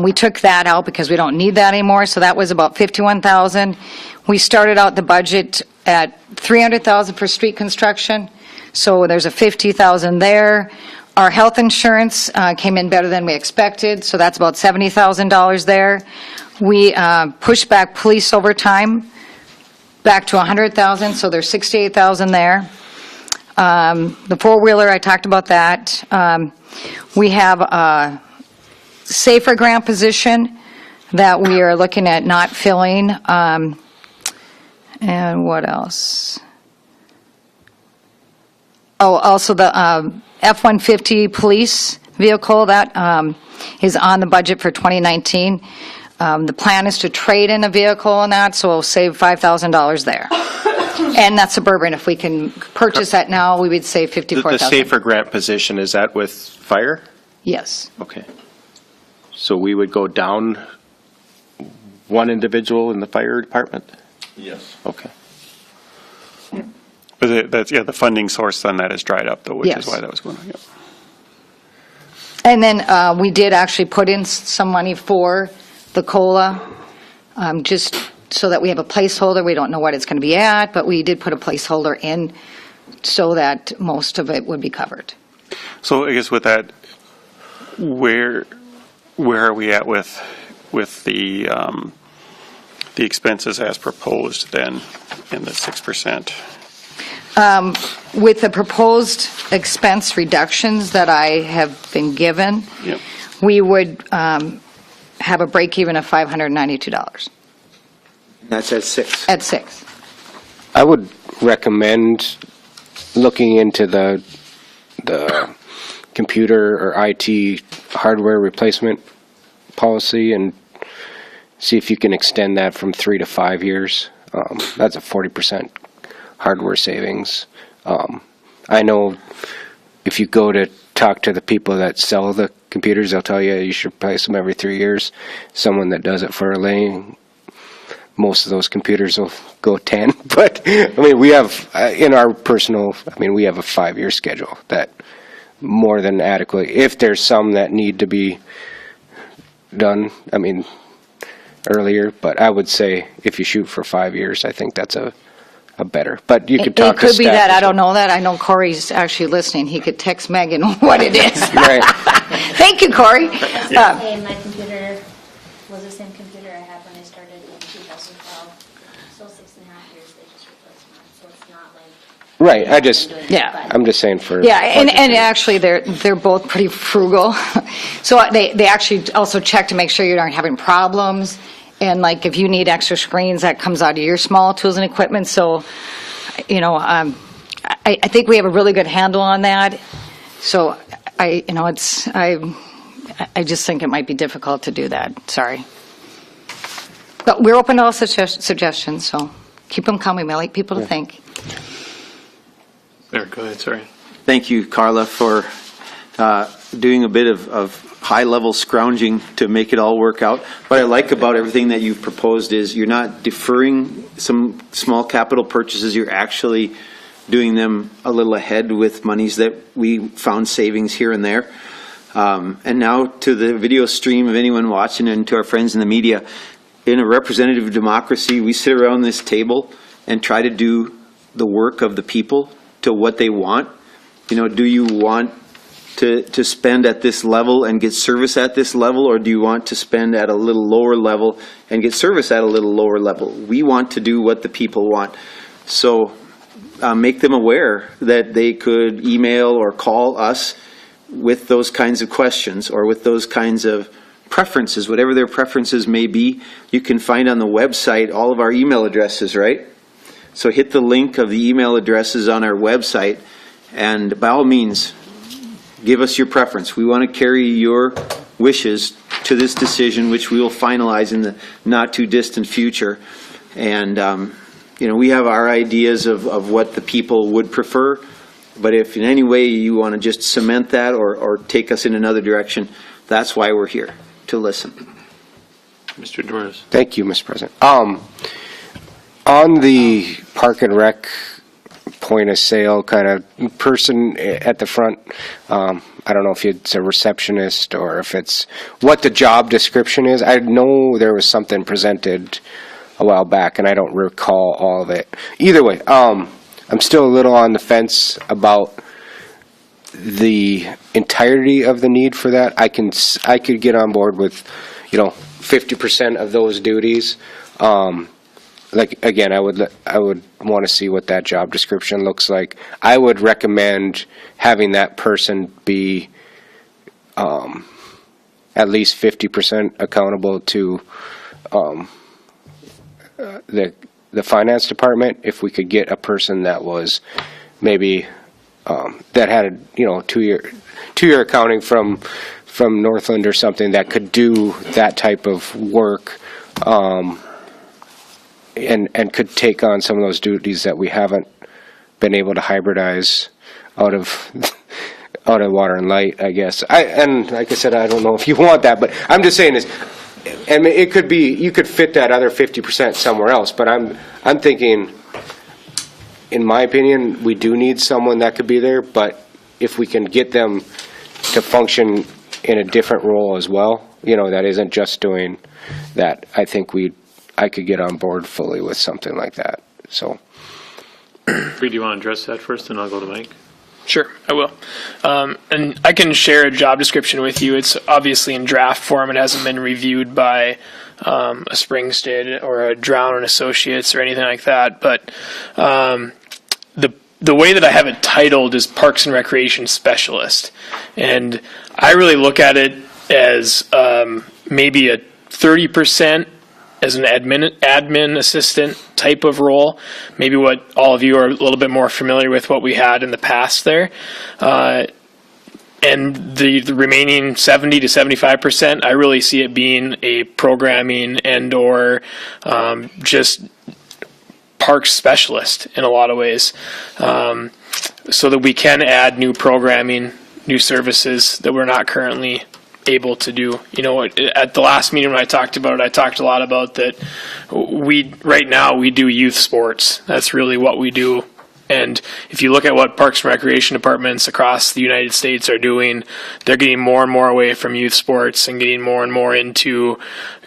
we took that out because we don't need that anymore, so that was about $51,000. We started out the budget at $300,000 for street construction, so there's a $50,000 there. Our health insurance came in better than we expected, so that's about $70,000 there. We pushed back police overtime back to $100,000, so there's $68,000 there. The four-wheeler, I talked about that. We have a safer grant position that we are looking at not filling. And what else? Oh, also the F-150 police vehicle, that is on the budget for 2019. The plan is to trade in a vehicle on that, so we'll save $5,000 there. And that's Suburban. If we can purchase that now, we would save $54,000. The safer grant position, is that with fire? Yes. Okay. So we would go down one individual in the fire department? Yes. Okay. But the funding source on that is dried up, though, which Yes. is why that was going on. Yep. And then we did actually put in some money for the COLA, just so that we have a placeholder. We don't know what it's going to be at, but we did put a placeholder in so that most of it would be covered. So I guess with that, where are we at with the expenses as proposed then in the 6%? With the proposed expense reductions that I have been given, Yep. we would have a break even of $592 That's at 6. at 6. I would recommend looking into the computer or IT hardware replacement policy and see if you can extend that from 3 to 5 years. That's a 40% hardware savings. I know if you go to talk to the people that sell the computers, they'll tell you you should replace them every 3 years. Someone that does it for a living, most of those computers will go 10. But, I mean, we have, in our personal, we have a 5-year schedule that more than adequate. If there's some that need to be done, earlier, but I would say if you shoot for 5 years, I think that's a better. But you could talk to It could be staff that, as I don't well. know that. I know Corey's actually listening. He could text Megan what it is. Right. Thank you, Corey. Hey, my computer was the same computer I had when I started in 2000. Right, Yeah. I'm just saying for. Yeah, and budgetary. actually, they're both pretty frugal. So they actually also check to make sure you aren't having problems. And like, if you need extra screens, that comes out of your small tools and equipment. So, I think we have a really good handle on that. So I just think it might be difficult to do that. Sorry. But we're open to all suggestions, so keep them coming. We like people to think. There, go ahead, sorry. Thank you, Karla, for doing a bit of high-level scrounging to make it all work out. What I like about everything that you've proposed is you're not deferring some small capital purchases, you're actually doing them a little ahead with monies that we found savings here and there. And now to the video stream of anyone watching and to our friends in the media, in a representative democracy, we sit around this table and try to do the work of the people to what they want. Do you want to spend at this level and get service at this level, or do you want to spend at a little lower level and get service at a little lower level? We want to do what the people want. So make them aware that they could email or call us with those kinds of questions or with those kinds of preferences, whatever their preferences may be. You can find on the website all of our email addresses, right? So hit the link of the email addresses on our website, and by all means, give us your preference. We want to carry your wishes to this decision, which we will finalize in the not-too-distant future. And, we have our ideas of what the people would prefer, but if in any way you want to just cement that or take us in another direction, that's why we're here, to listen. Mr. Demers. Thank you, Mr. President. On the Park and Rec point of sale kind of person at the front, I don't know if it's a receptionist or if it's what the job description is. I know there was something presented a while back, and I don't recall all of it. Either way, I'm still a little on the fence about the entirety of the need for that. I could get on board with, 50% of those duties. Again, I would want to see what that job description looks like. I would recommend having that person be at least 50% accountable to the finance department. If we could get a person that was maybe that had a two-year accounting from Northland or something that could do that type of work. And could take on some of those duties that we haven't been able to hybridize out of Water and Light, I guess. And like I said, I don't know if you want that, but I'm just saying this. I mean, it could be you could fit that other 50% somewhere else, but I'm thinking, in my opinion, we do need someone that could be there. But if we can get them to function in a different role as well, that isn't just doing that, I think I could get on board fully with something like that. So, Reid, do you want to address that first, and I'll go to Mike? Sure, I will. And I can share a job description with you. It's obviously in draft form. It hasn't been reviewed by a Springstead or a Drown and Associates or anything like that. But the way that I have it titled is Parks and Recreation Specialist. And I really look at it as maybe a 30% as an admin assistant type of role, maybe what all of you are a little bit more familiar with what we had in the past there. And the remaining 70 to 75%, I really see it being a programming and or just parks specialist in a lot of ways, so that we can add new programming, new services that we're not currently able to do. At the last meeting when I talked about it, I talked a lot about that right now we do youth sports. That's really what we do. And if you look at what Parks and Recreation departments across the United States are doing, they're getting more and more away from youth sports and getting more and more into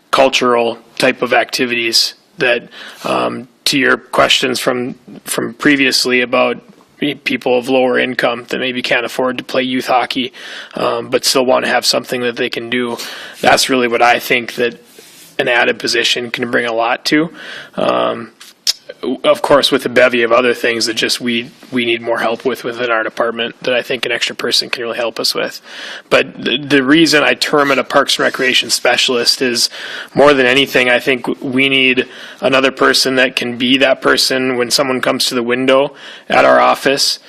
cultural type of activities that, to your questions from previously about people of lower income that maybe can't afford to play youth hockey, but still want to have something that they can do. That's really what I think that an added position can bring a lot to. of course, with a bevy of other things that just we need more help with within our department that I think an extra person can really help us with. But the reason I term it a Parks and Recreation specialist is more than anything, I think we need another person that can be that person when someone comes to the window at our office.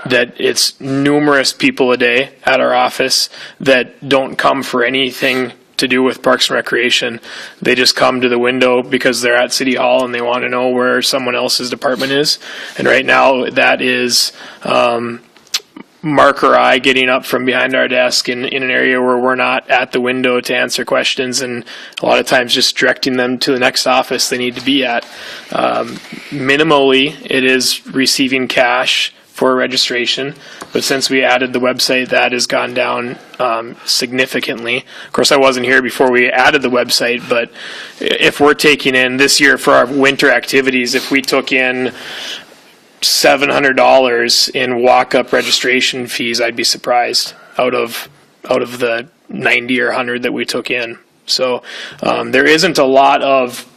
That it's numerous people a day at our office that don't come for anything to do with Parks and Recreation. They just come to the window because they're at City Hall and they want to know where someone else's department is. And right now that is Mark or I getting up from behind our desk in an area where we're not at the window to answer questions, and a lot of times just directing them to the next office they need to be at. Minimally, it is receiving cash for registration, but since we added the website, that has gone down significantly. Of course, I wasn't here before we added the website, but if we're taking in this year for our winter activities, if we took in $700 in walk-up registration fees, I'd be surprised out of the 90 or 100 that we took in. So there isn't a lot of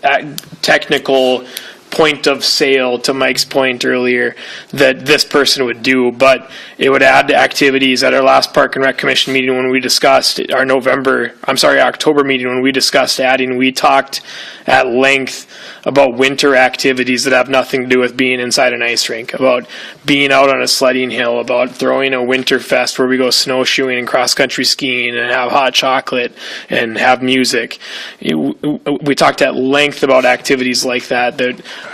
technical point of sale, to Mike's point earlier, that this person would do, but it would add to activities. At our last Park and Rec Commission meeting when we discussed October meeting when we discussed adding, we talked at length about winter activities that have nothing to do with being inside an ice rink, about being out on a sledding hill, about throwing a winter fest where we go snowshoeing and cross-country skiing and have hot chocolate and have music. We talked at length about activities like that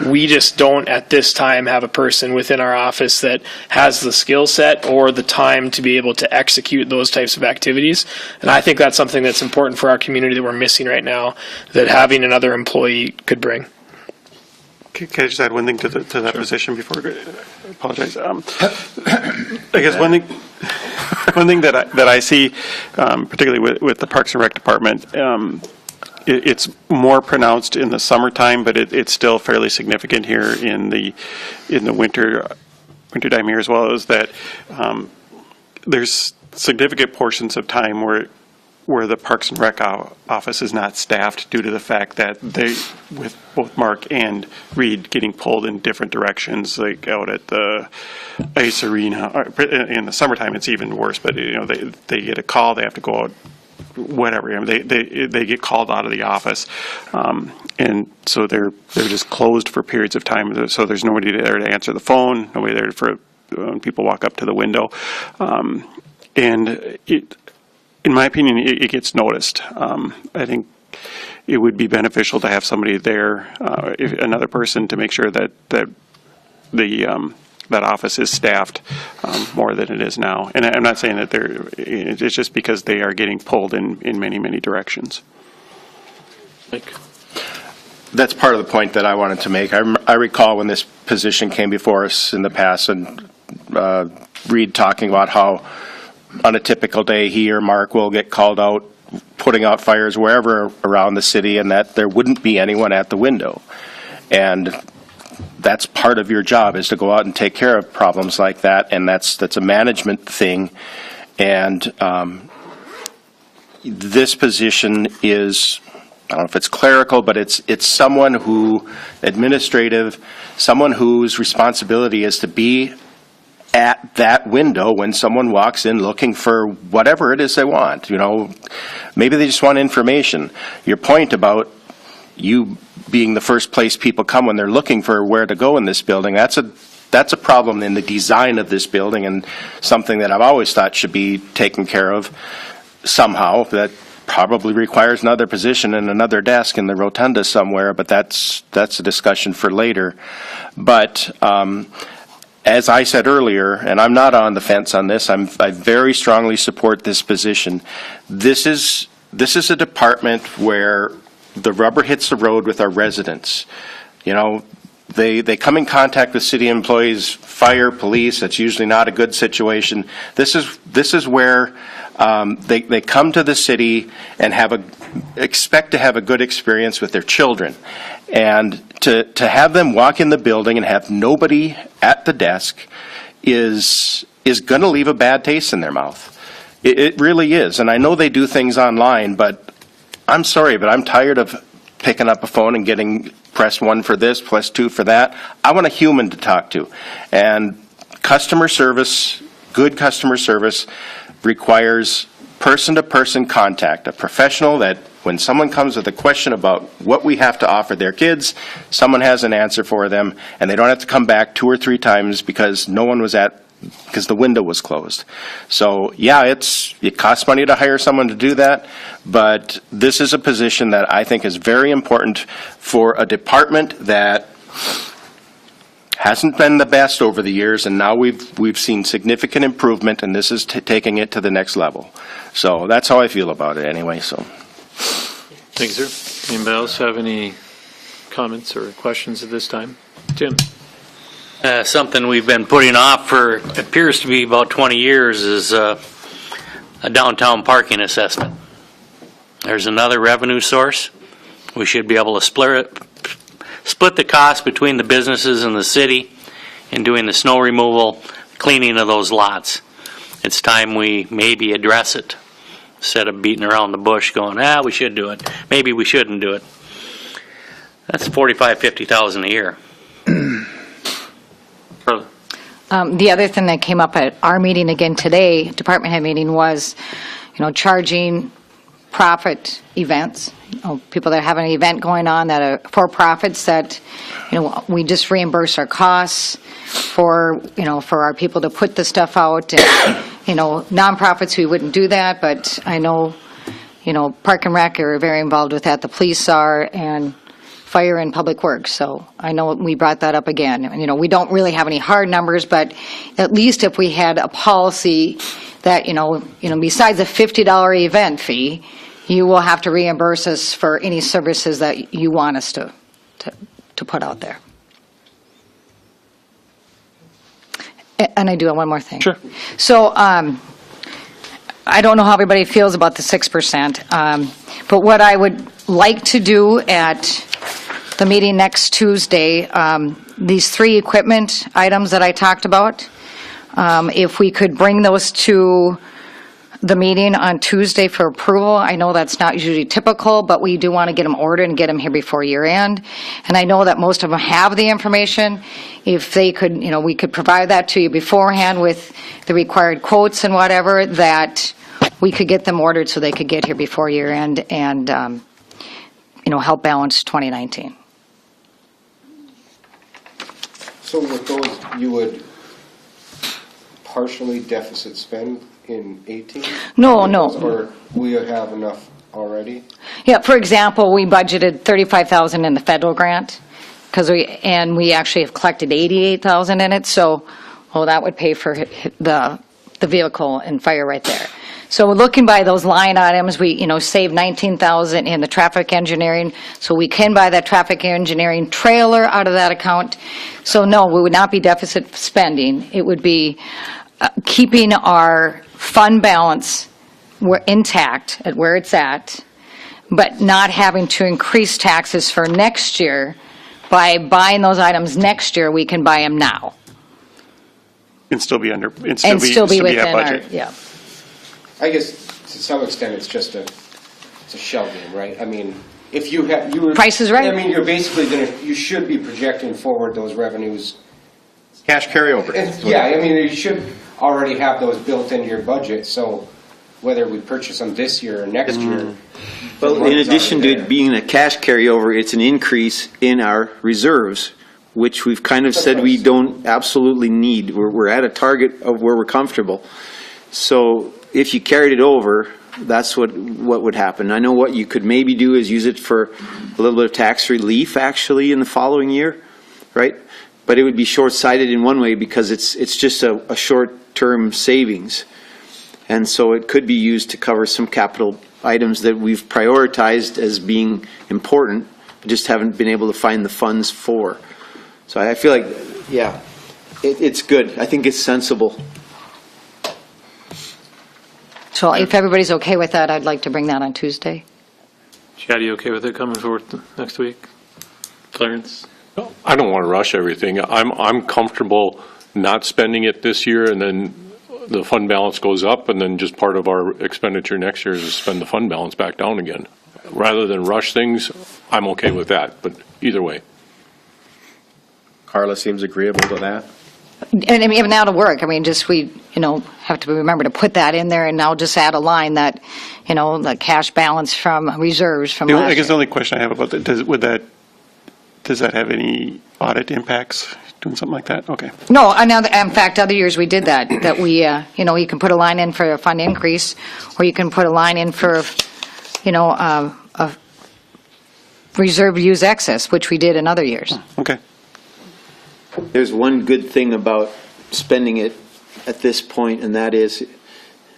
we just don't at this time have a person within our office that has the skill set or the time to be able to execute those types of activities. And I think that's something that's important for our community that we're missing right now, that having another employee could bring. Can I just add one thing to that position before I apologize? I guess one thing that I see, particularly with the Parks and Rec Department, it's more pronounced in the summertime, but it's still fairly significant here in the winter time here as well, is that there's significant portions of time where the Parks and Rec office is not staffed due to the fact that they, with both Mark and Reid getting pulled in different directions, like out at the ice arena. In the summertime, it's even worse, but they get a call, they have to go out, whatever. They get called out of the office, and so they're just closed for periods of time. So there's nobody there to answer the phone, nobody there for when people walk up to the window, and in my opinion, it gets noticed. I think it would be beneficial to have somebody there, another person, to make sure that that office is staffed more than it is now. And I'm not saying that it's just because they are getting pulled in many, many directions. That's part of the point that I wanted to make. I recall when this position came before us in the past, and Reid talking about how on a typical day he or Mark will get called out putting out fires wherever around the city, and that there wouldn't be anyone at the window. And that's part of your job, is to go out and take care of problems like that, and that's a management thing. And this position is, I don't know if it's clerical, but it's someone someone whose responsibility is to be at that window when someone walks in looking for whatever it is they want. Maybe they just want information. Your point about you being the first place people come when they're looking for where to go in this building, that's a problem in the design of this building, and something that I've always thought should be taken care of somehow. That probably requires another position and another desk in the rotunda somewhere, but that's a discussion for later. But as I said earlier, and I'm not on the fence on this, I very strongly support this position. This is a department where the rubber hits the road with our residents. They come in contact with city employees, fire, police. That's usually not a good situation. This is where they come to the city and expect to have a good experience with their children. And to have them walk in the building and have nobody at the desk is going to leave a bad taste in their mouth. It really is. And I know they do things online, but I'm sorry, but I'm tired of picking up a phone and getting press 1 for this, press 2 for that. I want a human to talk to. And customer service, good customer service requires person-to-person contact, a professional that when someone comes with a question about what we have to offer their kids, someone has an answer for them, and they don't have to come back 2 or 3 times because because the window was closed. So, yeah, it costs money to hire someone to do that, but this is a position that I think is very important for a department that hasn't been the best over the years, and now we've seen significant improvement, and this is taking it to the next level. So that's how I feel about it anyway, so. Thanks, sir. Anybody else have any comments or questions at this time? Tim? Something we've been putting off for, appears to be about 20 years, is a downtown parking assessment. There's another revenue source. We should be able to split the cost between the businesses and the city in doing the snow removal, cleaning of those lots. It's time we maybe address it instead of beating around the bush going, we should do it. Maybe we shouldn't do it. That's $45,000-$50,000 a year. The other thing that came up at our meeting again today, department head meeting, was, charging profit events. People that have an event going on that are for profits that, we just reimburse our costs for our people to put the stuff out. And, nonprofits, we wouldn't do that, but I know, Park and Rec are very involved with that. The police are, and Fire and Public Works. So I know we brought that up again. We don't really have any hard numbers, but at least if we had a policy that, besides a $50 event fee, you will have to reimburse us for any services that you want us to put out there. And I do have one more thing. Sure. So I don't know how everybody feels about the 6%, but what I would like to do at the meeting next Tuesday, these 3 equipment items that I talked about, if we could bring those to the meeting on Tuesday for approval. I know that's not usually typical, but we do want to get them ordered and get them here before year end. And I know that most of them have the information. If they could, we could provide that to you beforehand with the required quotes and whatever, that we could get them ordered so they could get here before year end and, help balance 2019. So with those, you would partially deficit spend in 18? No. Or we have enough already? Yeah, for example, we budgeted $35,000 in the federal grant, and we actually have collected $88,000 in it, so, that would pay for the vehicle and fire right there. So looking by those line items, we, saved $19,000 in the traffic engineering, so we can buy that traffic engineering trailer out of that account. So no, we would not be deficit spending. It would be keeping our fund balance intact at where it's at, but not having to increase taxes for next year. By buying those items next year, we can buy them now. And still be under, And still be within at budget. our, yeah. I guess to some extent, it's just a shell game, right? I mean, if you have, Price is right. I mean, you're basically you should be projecting forward those revenues. Cash carryover. Yeah, I mean, you should already have those built into your budget, so whether we purchase them this year or next year. Well, in addition to it being a cash carryover, it's an increase in our reserves, which we've kind of said we don't absolutely need. We're at a target of where we're comfortable. So if you carried it over, that's what would happen. I know what you could maybe do is use it for a little bit of tax relief, actually, in the following year, right? But it would be short-sighted in one way because it's just a short-term savings. And so it could be used to cover some capital items that we've prioritized as being important, but just haven't been able to find the funds for. So I feel like, yeah, it's good. I think it's sensible. So if everybody's okay with that, I'd like to bring that on Tuesday. Chad, you okay with it coming forward next week? Clarence? I don't want to rush everything. I'm comfortable not spending it this year, and then the fund balance goes up, and then just part of our expenditure next year is to spend the fund balance back down again. rather than rush things, I'm okay with that, but either way. Karla seems agreeable to that. And I mean, even now to work, I mean, just we, have to remember to put that in there, and I'll just add a line that, the cash balance from reserves from last I guess the year. only question I have about that, does that have any audit impacts, doing something like that? Okay. No, in fact, other years we did that we, you can put a line in for a fund increase, or you can put a line in for, a reserve use excess, which we did in other years. Okay. There's one good thing about spending it at this point, and that is,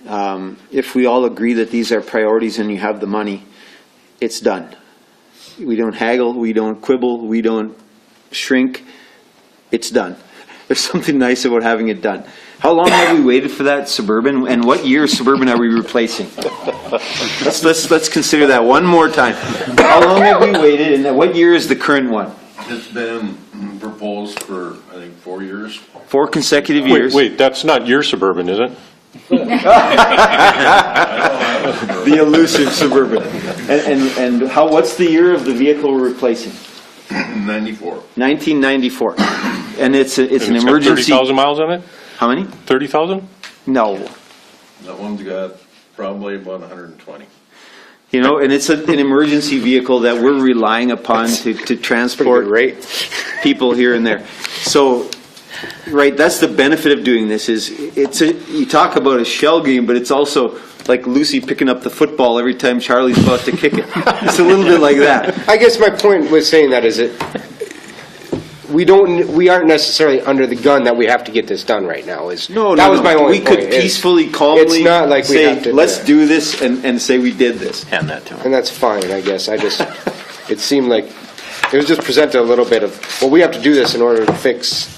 if we all agree that these are priorities and you have the money, it's done. We don't haggle, we don't quibble, we don't shrink. It's done. There's something nice about having it done. How long have we waited for that Suburban, and what year Suburban are we replacing? Let's consider that one more time. How long have we waited, and what year is the current one? It's been proposed for, I think, 4 years. 4 consecutive years. Wait, that's not your Suburban, is it? The elusive Suburban. And what's the year of the vehicle we're replacing? 94. 1994. And it's an Got emergency. 30,000 miles on it? How many? 30,000? No. That one's got probably about 120. And it's an emergency vehicle that we're relying upon to transport people here and there. So, right, that's the benefit of doing this is you talk about a shell game, but it's also like Lucy picking up the football every time Charlie's about to kick it. It's a little bit like that. I guess my point with saying that is we aren't necessarily under the gun that we have to get this done right now. That was my only we point. could peacefully, calmly it's not like we say, have to, let's do this and say we did this. Hand that to him. and that's fine, I guess. It seemed like it was just presented a little bit of, well, we have to do this in order to fix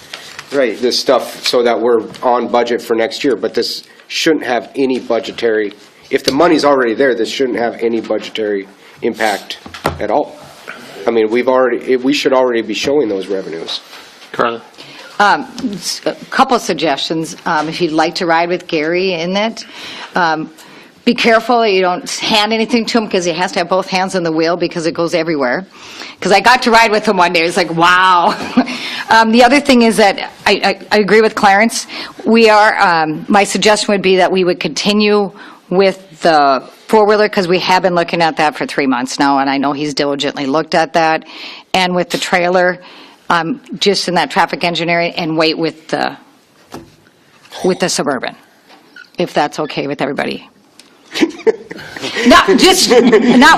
this stuff so that we're on budget for next year, but this shouldn't have any budgetary, if the money's already there, this shouldn't have any budgetary impact at all. I mean, we should already be showing those revenues. Karla? A couple suggestions, if you'd like to ride with Gary in it. Be careful that you don't hand anything to him, because he has to have both hands on the wheel because it goes everywhere. Because I got to ride with him one day, it was like, wow. The other thing is that I agree with Clarence. My suggestion would be that we would continue with the four-wheeler, because we have been looking at that for 3 months now, and I know he's diligently looked at that. And with the trailer, just in that traffic engineering, and wait with the Suburban, if that's okay with everybody. Not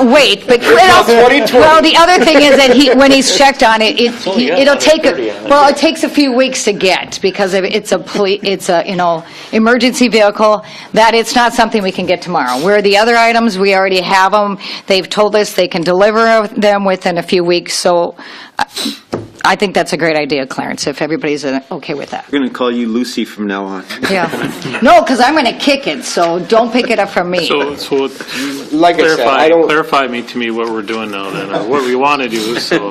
wait, but well, the other thing is that when he's checked on it, it takes a few weeks to get, because it's a emergency vehicle, that it's not something we can get tomorrow. Where the other items, we already have them. They've told us they can deliver them within a few weeks. So I think that's a great idea, Clarence, if everybody's okay with that. We're going to call you Lucy from now on. Yeah. No, because I'm going to kick it, so don't pick it up from me. So Like I said, I don't. clarify to me what we're doing now then, or what we want to do, so.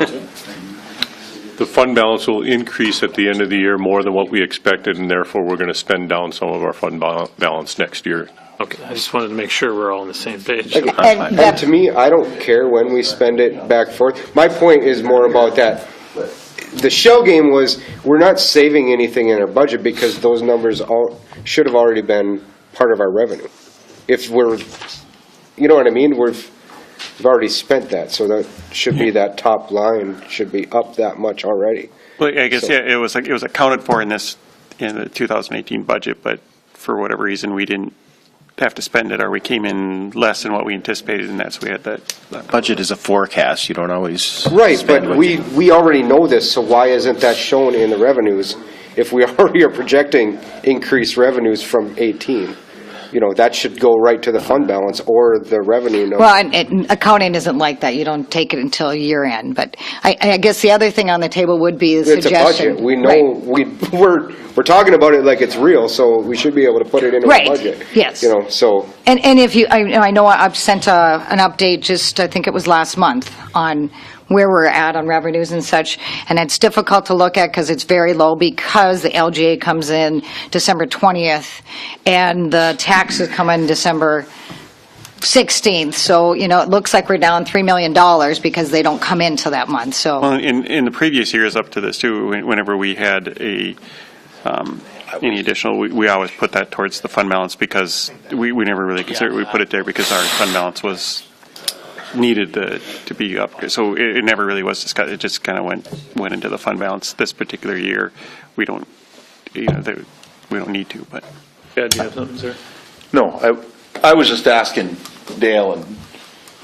The fund balance will increase at the end of the year more than what we expected, and therefore we're going to spend down some of our fund balance next year. Okay, I just wanted to make sure we're all on the same page. And to me, I don't care when we spend it back and forth. My point is more about that. The shell game was, we're not saving anything in our budget, because those numbers should have already been part of our revenue. If you know what I mean? We've already spent that, so that should be, that top line should be up that much already. Well, I guess, yeah, it was accounted for in the 2018 budget, but for whatever reason, we didn't have to spend it, or we came in less than what we anticipated, and that's, we had that. Budget is a forecast. You don't always. Right, but we already know this, so why isn't that shown in the revenues? If we already are projecting increased revenues from 18, that should go right to the fund balance or the revenue number. Well, and accounting isn't like that. You don't take it until year end. But I guess the other thing on the table would be the suggestion. It's a budget. We know, we're talking about it like it's real, so we should be able to put it into a budget. Yes. So. And if I know I've sent an update just, I think it was last month, on where we're at on revenues and such, and it's difficult to look at because it's very low, because the LGA comes in December 20th, and the taxes come in December 16th, so, you know, it looks like we're down $3 million because they don't come in till that month, so. Well, in the previous years up to this too, whenever we had any additional, we always put that towards the fund balance because we never really considered, we put it there because our fund balance was needed to be up. So it never really was discussed. It just kind of went into the fund balance. This particular year, we don't, we don't need to, but. Yeah, do you have something, sir? No, I was just asking Dale and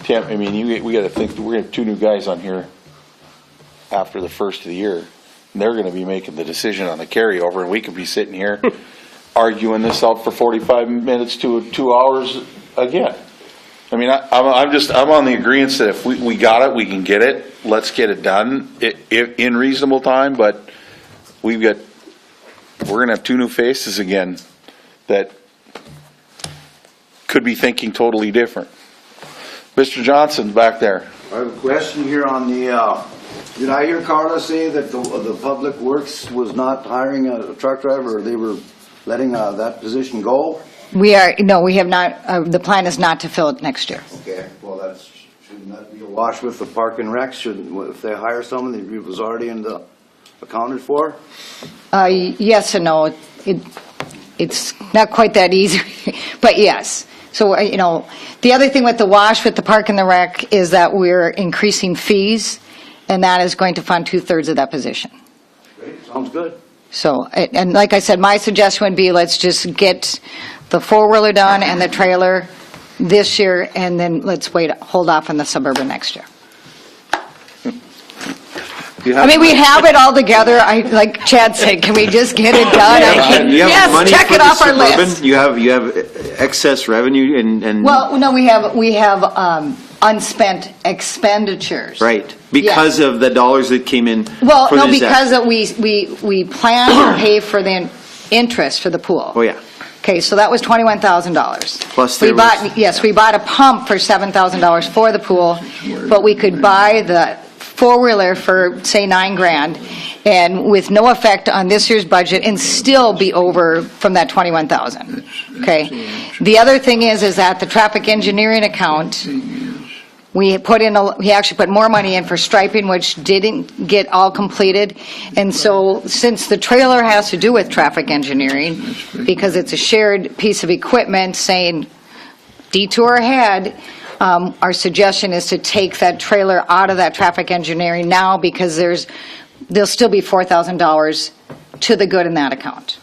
Tim, I mean, we gotta think, we're gonna have 2 new guys on here after the first of the year, and they're gonna be making the decision on the carryover, and we could be sitting here arguing this out for 45 minutes to 2 hours again. I mean, I'm on the agreement that if we got it, we can get it, let's get it done in reasonable time, but we're gonna have 2 new faces again that could be thinking totally different. Mr. Johnson's back there. I have a question here on the, did I hear Karla say that the Public Works was not hiring a truck driver, or they were letting that position go? We have not, the plan is not to fill it next year. Okay, well, shouldn't that be a wash with the Park and Rec? If they hire someone, it was already accounted for? Yes and no. It's not quite that easy, but yes. So, the other thing with the wash with the Park and the Rec is that we're increasing fees, and that is going to fund 2/3 of that position. Great, sounds good. So, and like I said, my suggestion would be let's just get the 4-wheeler done and the trailer this year, and then let's hold off on the Suburban next year. I mean, we have it all together. Like Chad said, can we just get it done? You have yes, money check for it the off our Suburban? list. You have excess revenue and. Well, no, we have unspent expenditures. Right, because of the dollars that came in. Well, for no, this because we plan to pay for the interest for the pool. Oh, yeah. Okay, so that was $21,000. Plus we there bought, yes, we bought a pump for $7,000 for the pool, but we could buy the 4-wheeler for, say, $9,000, and with no effect on this year's budget, and still be over from that $21,000. Okay. The other thing is that the traffic engineering account, we actually put more money in for striping, which didn't get all completed, and so since the trailer has to do with traffic engineering, because it's a shared piece of equipment, saying detour ahead. Our suggestion is to take that trailer out of that traffic engineering now, because there'll still be $4,000 to the good in that account.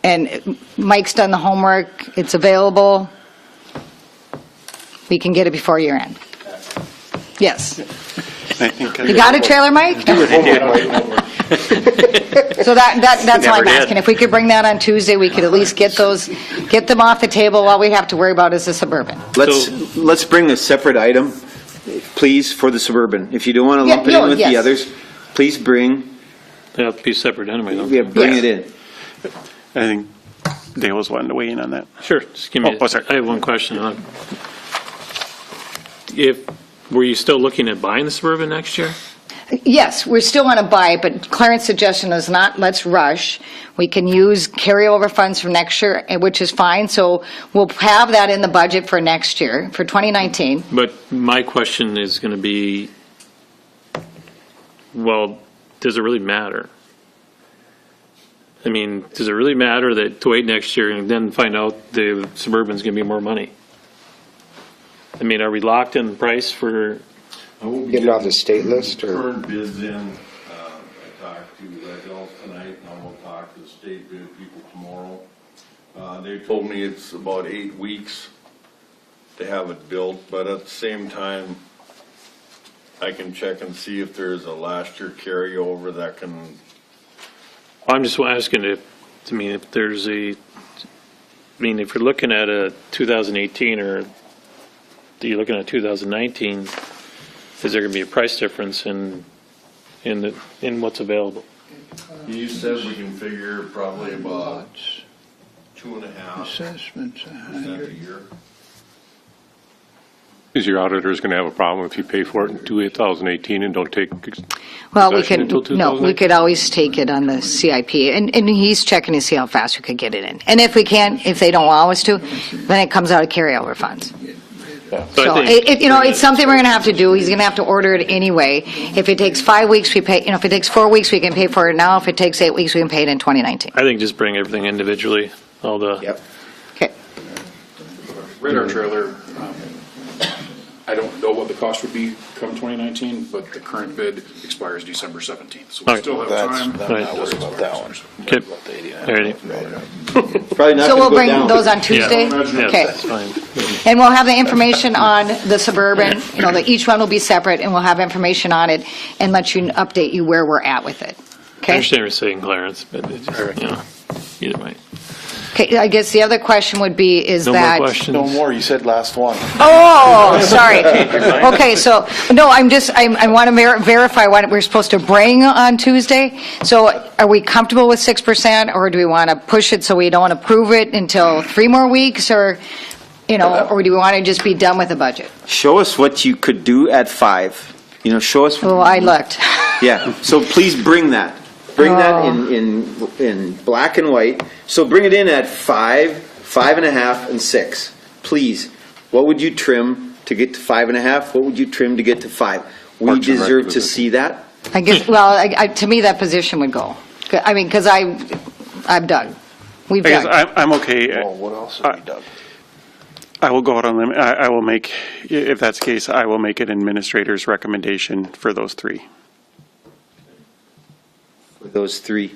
And Mike's done the homework, it's available. We can get it before year end. Yes. I think You got a trailer, Mike? So that's all I'm asking. If we could bring that on Tuesday, we could at least get them off the table. All we have to worry about is the Suburban. Let's bring a separate item, please, for the Suburban. If you don't want to lump it in with the others, please bring. They have to be separate anyway, though. Yeah, bring it in. I think Dale was wanting to weigh in on that. Sure, just give me, sorry. I have one question. Were you still looking at buying the Suburban next year? Yes, we still want to buy it, but Clarence's suggestion is not, let's rush. We can use carryover funds from next year, which is fine, so we'll have that in the budget for next year, for 2019. But my question is going to be, well, does it really matter? I mean, does it really matter to wait next year and then find out the Suburban's going to be more money? I mean, are we locked in price for? Get it off the state list, or? Current bids in, I talked to Ellis tonight, and I'm gonna talk to the state bid people tomorrow. They told me it's about 8 weeks to have it built, but at the same time, I can check and see if there's a last year carryover that can. I'm just asking if there's if you're looking at a 2018 or you're looking at 2019, is there going to be a price difference in what's available? He said we can figure probably about 2.5% a year. is your auditor's going to have a problem if you pay for it in 2018 and don't take Well, we possession could, until no, we 2018? could always take it on the CIP, and he's checking to see how fast we could get it in. And if we can't, if they don't allow us to, then it comes out of carryover funds. So, it's something we're going to have to do. He's going to have to order it anyway. If it takes 5 weeks, we pay, if it takes 4 weeks, we can pay for it now. If it takes 8 weeks, we can pay it in 2019. I think just bring everything individually, all the. Yep. Okay. Radar trailer, I don't know what the cost would be come 2019, but the current bid expires December 17th. So we Okay. still have time. I'm not worried about that one. Okay. Alrighty. Probably not So gonna we'll go bring down. those on Tuesday? Yeah, Okay. that's fine. And we'll have the information on the Suburban, that each one will be separate, and we'll have information on it and let you, update you where we're at with it. I Okay? understand what you're saying, Clarence, but it just, either way. Okay, I guess the other question would be, is No that... more questions? No more, you said last one. Oh, sorry. Okay, so, no, I want to verify what we're supposed to bring on Tuesday. So are we comfortable with 6%, or do we want to push it so we don't approve it until 3 more weeks, or, or do we want to just be done with the budget? Show us what you could do at 5. Show us. Oh, I looked. Yeah, so please bring that. Bring that in black and white. So bring it in at 5, 5.5, and 6. Please. What would you trim to get to 5.5? What would you trim to get to 5? We Parks and Rec deserve to position. see that. I guess, to me, that position would go. I mean, because I've dug. We've I guess dug. I'm okay. Well, what else have we done? I will go out on limb. I will make, if that's the case, I will make an administrator's recommendation for those 3. For those 3.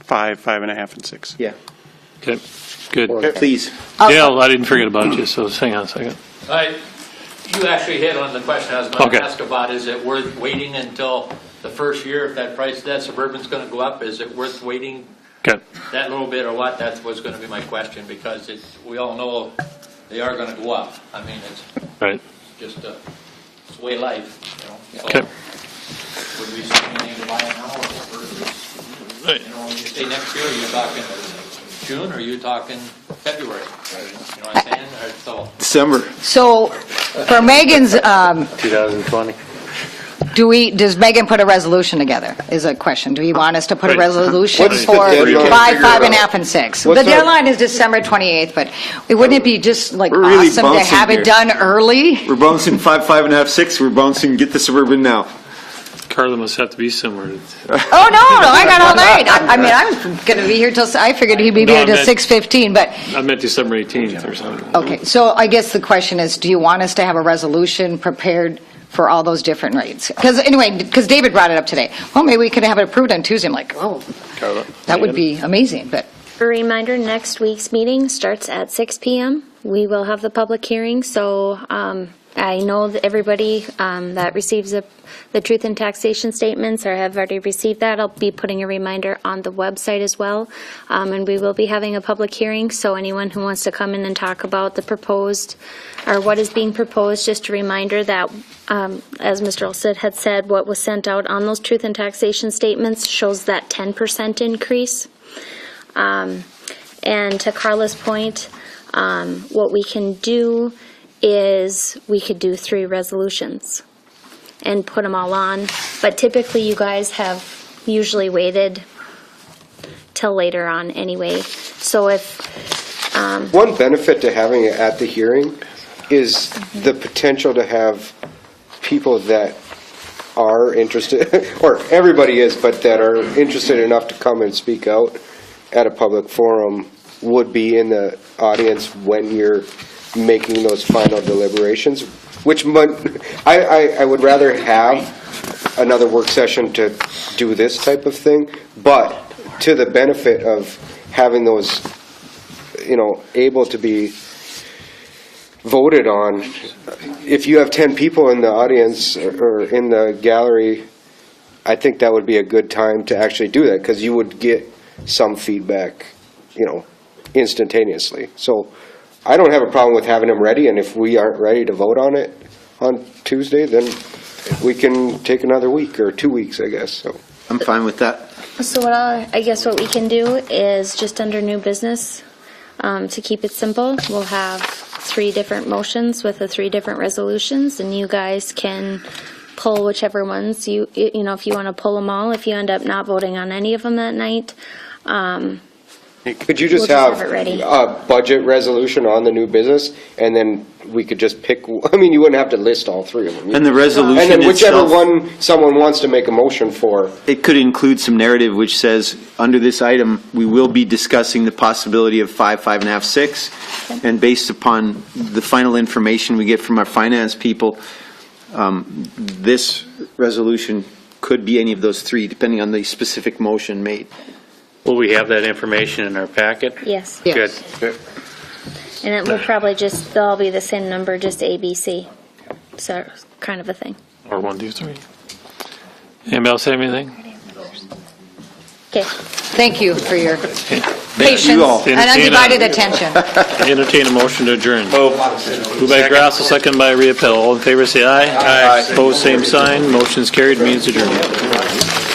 5, 5.5, and 6. Yeah. Okay, good. Please. Dale, I didn't forget about you, so hang on a second. You actually hit on the question I was going Okay. to ask about. Is it worth waiting until the first year if that price, that Suburban's going to go up? Is it worth waiting Okay. that little bit or what? That was going to be my question, because we all know they are going to go up. I mean, it's Right. just it's the way of life, So Okay. would we see anything to buy it now, or Right. when you say next year, are you talking June, or are you talking February? You know what I'm saying? Or so. December. So for Megan's, 2020. does Megan put a resolution together, is a question. Do you want us to put a Right. resolution What's the for deadline? 5, 5.5, and 6? The What's the- deadline is December 28th, but wouldn't it be just like We're really awesome to bouncing have here. it done early? We're bouncing 5, 5.5, 6. We're bouncing, get the Suburban now. Karla must have to be somewhere. Oh, no, I got all night. I mean, I'm going to be here till, I figured he'd be No, here I till meant- 6:15, but, I meant December 18th or something. okay. So I guess the question is, do you want us to have a resolution prepared for all those different rates? Because David brought it up today. Well, maybe we could have it approved on Tuesday. I'm like, oh, Karla? that would be amazing, but. A reminder, next week's meeting starts at 6 p.m. We will have the public hearing, so I know that everybody that receives the truth in taxation statements or have already received that. I'll be putting a reminder on the website as well. And we will be having a public hearing, so anyone who wants to come in and talk about the proposed, or what is being proposed, just a reminder that, as Mr. Olsted had said, what was sent out on those truth and taxation statements shows that 10% increase. And to Karla's point, what we can do is we could do 3 resolutions and put them all on. But typically, you guys have usually waited till later on anyway. So if, One benefit to having it at the hearing is the potential to have people that are interested, or everybody is, but that are interested enough to come and speak out at a public forum would be in the audience when you're making those final deliberations, which I would rather have another work session to do this type of thing, but to the benefit of having those, able to be voted on. If you have 10 people in the audience or in the gallery, I think that would be a good time to actually do that, because you would get some feedback, instantaneously. So I don't have a problem with having them ready, and if we aren't ready to vote on it on Tuesday, then we can take another week or 2 weeks, I guess. So I'm fine with that. so I guess what we can do is just under new business, to keep it simple, we'll have 3 different motions with the 3 different resolutions, and you guys can pull whichever ones you know, if you want to pull them all, if you end up not voting on any of them that night. Could you just We'll have just have it ready. a budget resolution on the new business, and then we could just pick, I mean, you wouldn't have to list all 3 of them. And the resolution And then whichever itself- one someone wants to make a motion for. It could include some narrative which says, under this item, we will be discussing the possibility of 5, 5.5, 6, and based upon the final information we get from our finance people, this resolution could be any of those 3, depending on the specific motion made. Will we have that information in our packet? Yes. Good. And it will probably just, they'll all be the same number, just A, B, C. So, kind of a thing. Or 1, 2, 3. Anybody else have anything? Okay. Thank you for your patience all. and undivided attention. Entertain a motion to adjourn. Moved by Grasso, second by Riepel. All in favor, say aye. Aye. Opposed, same sign. Motion's carried, means adjourned.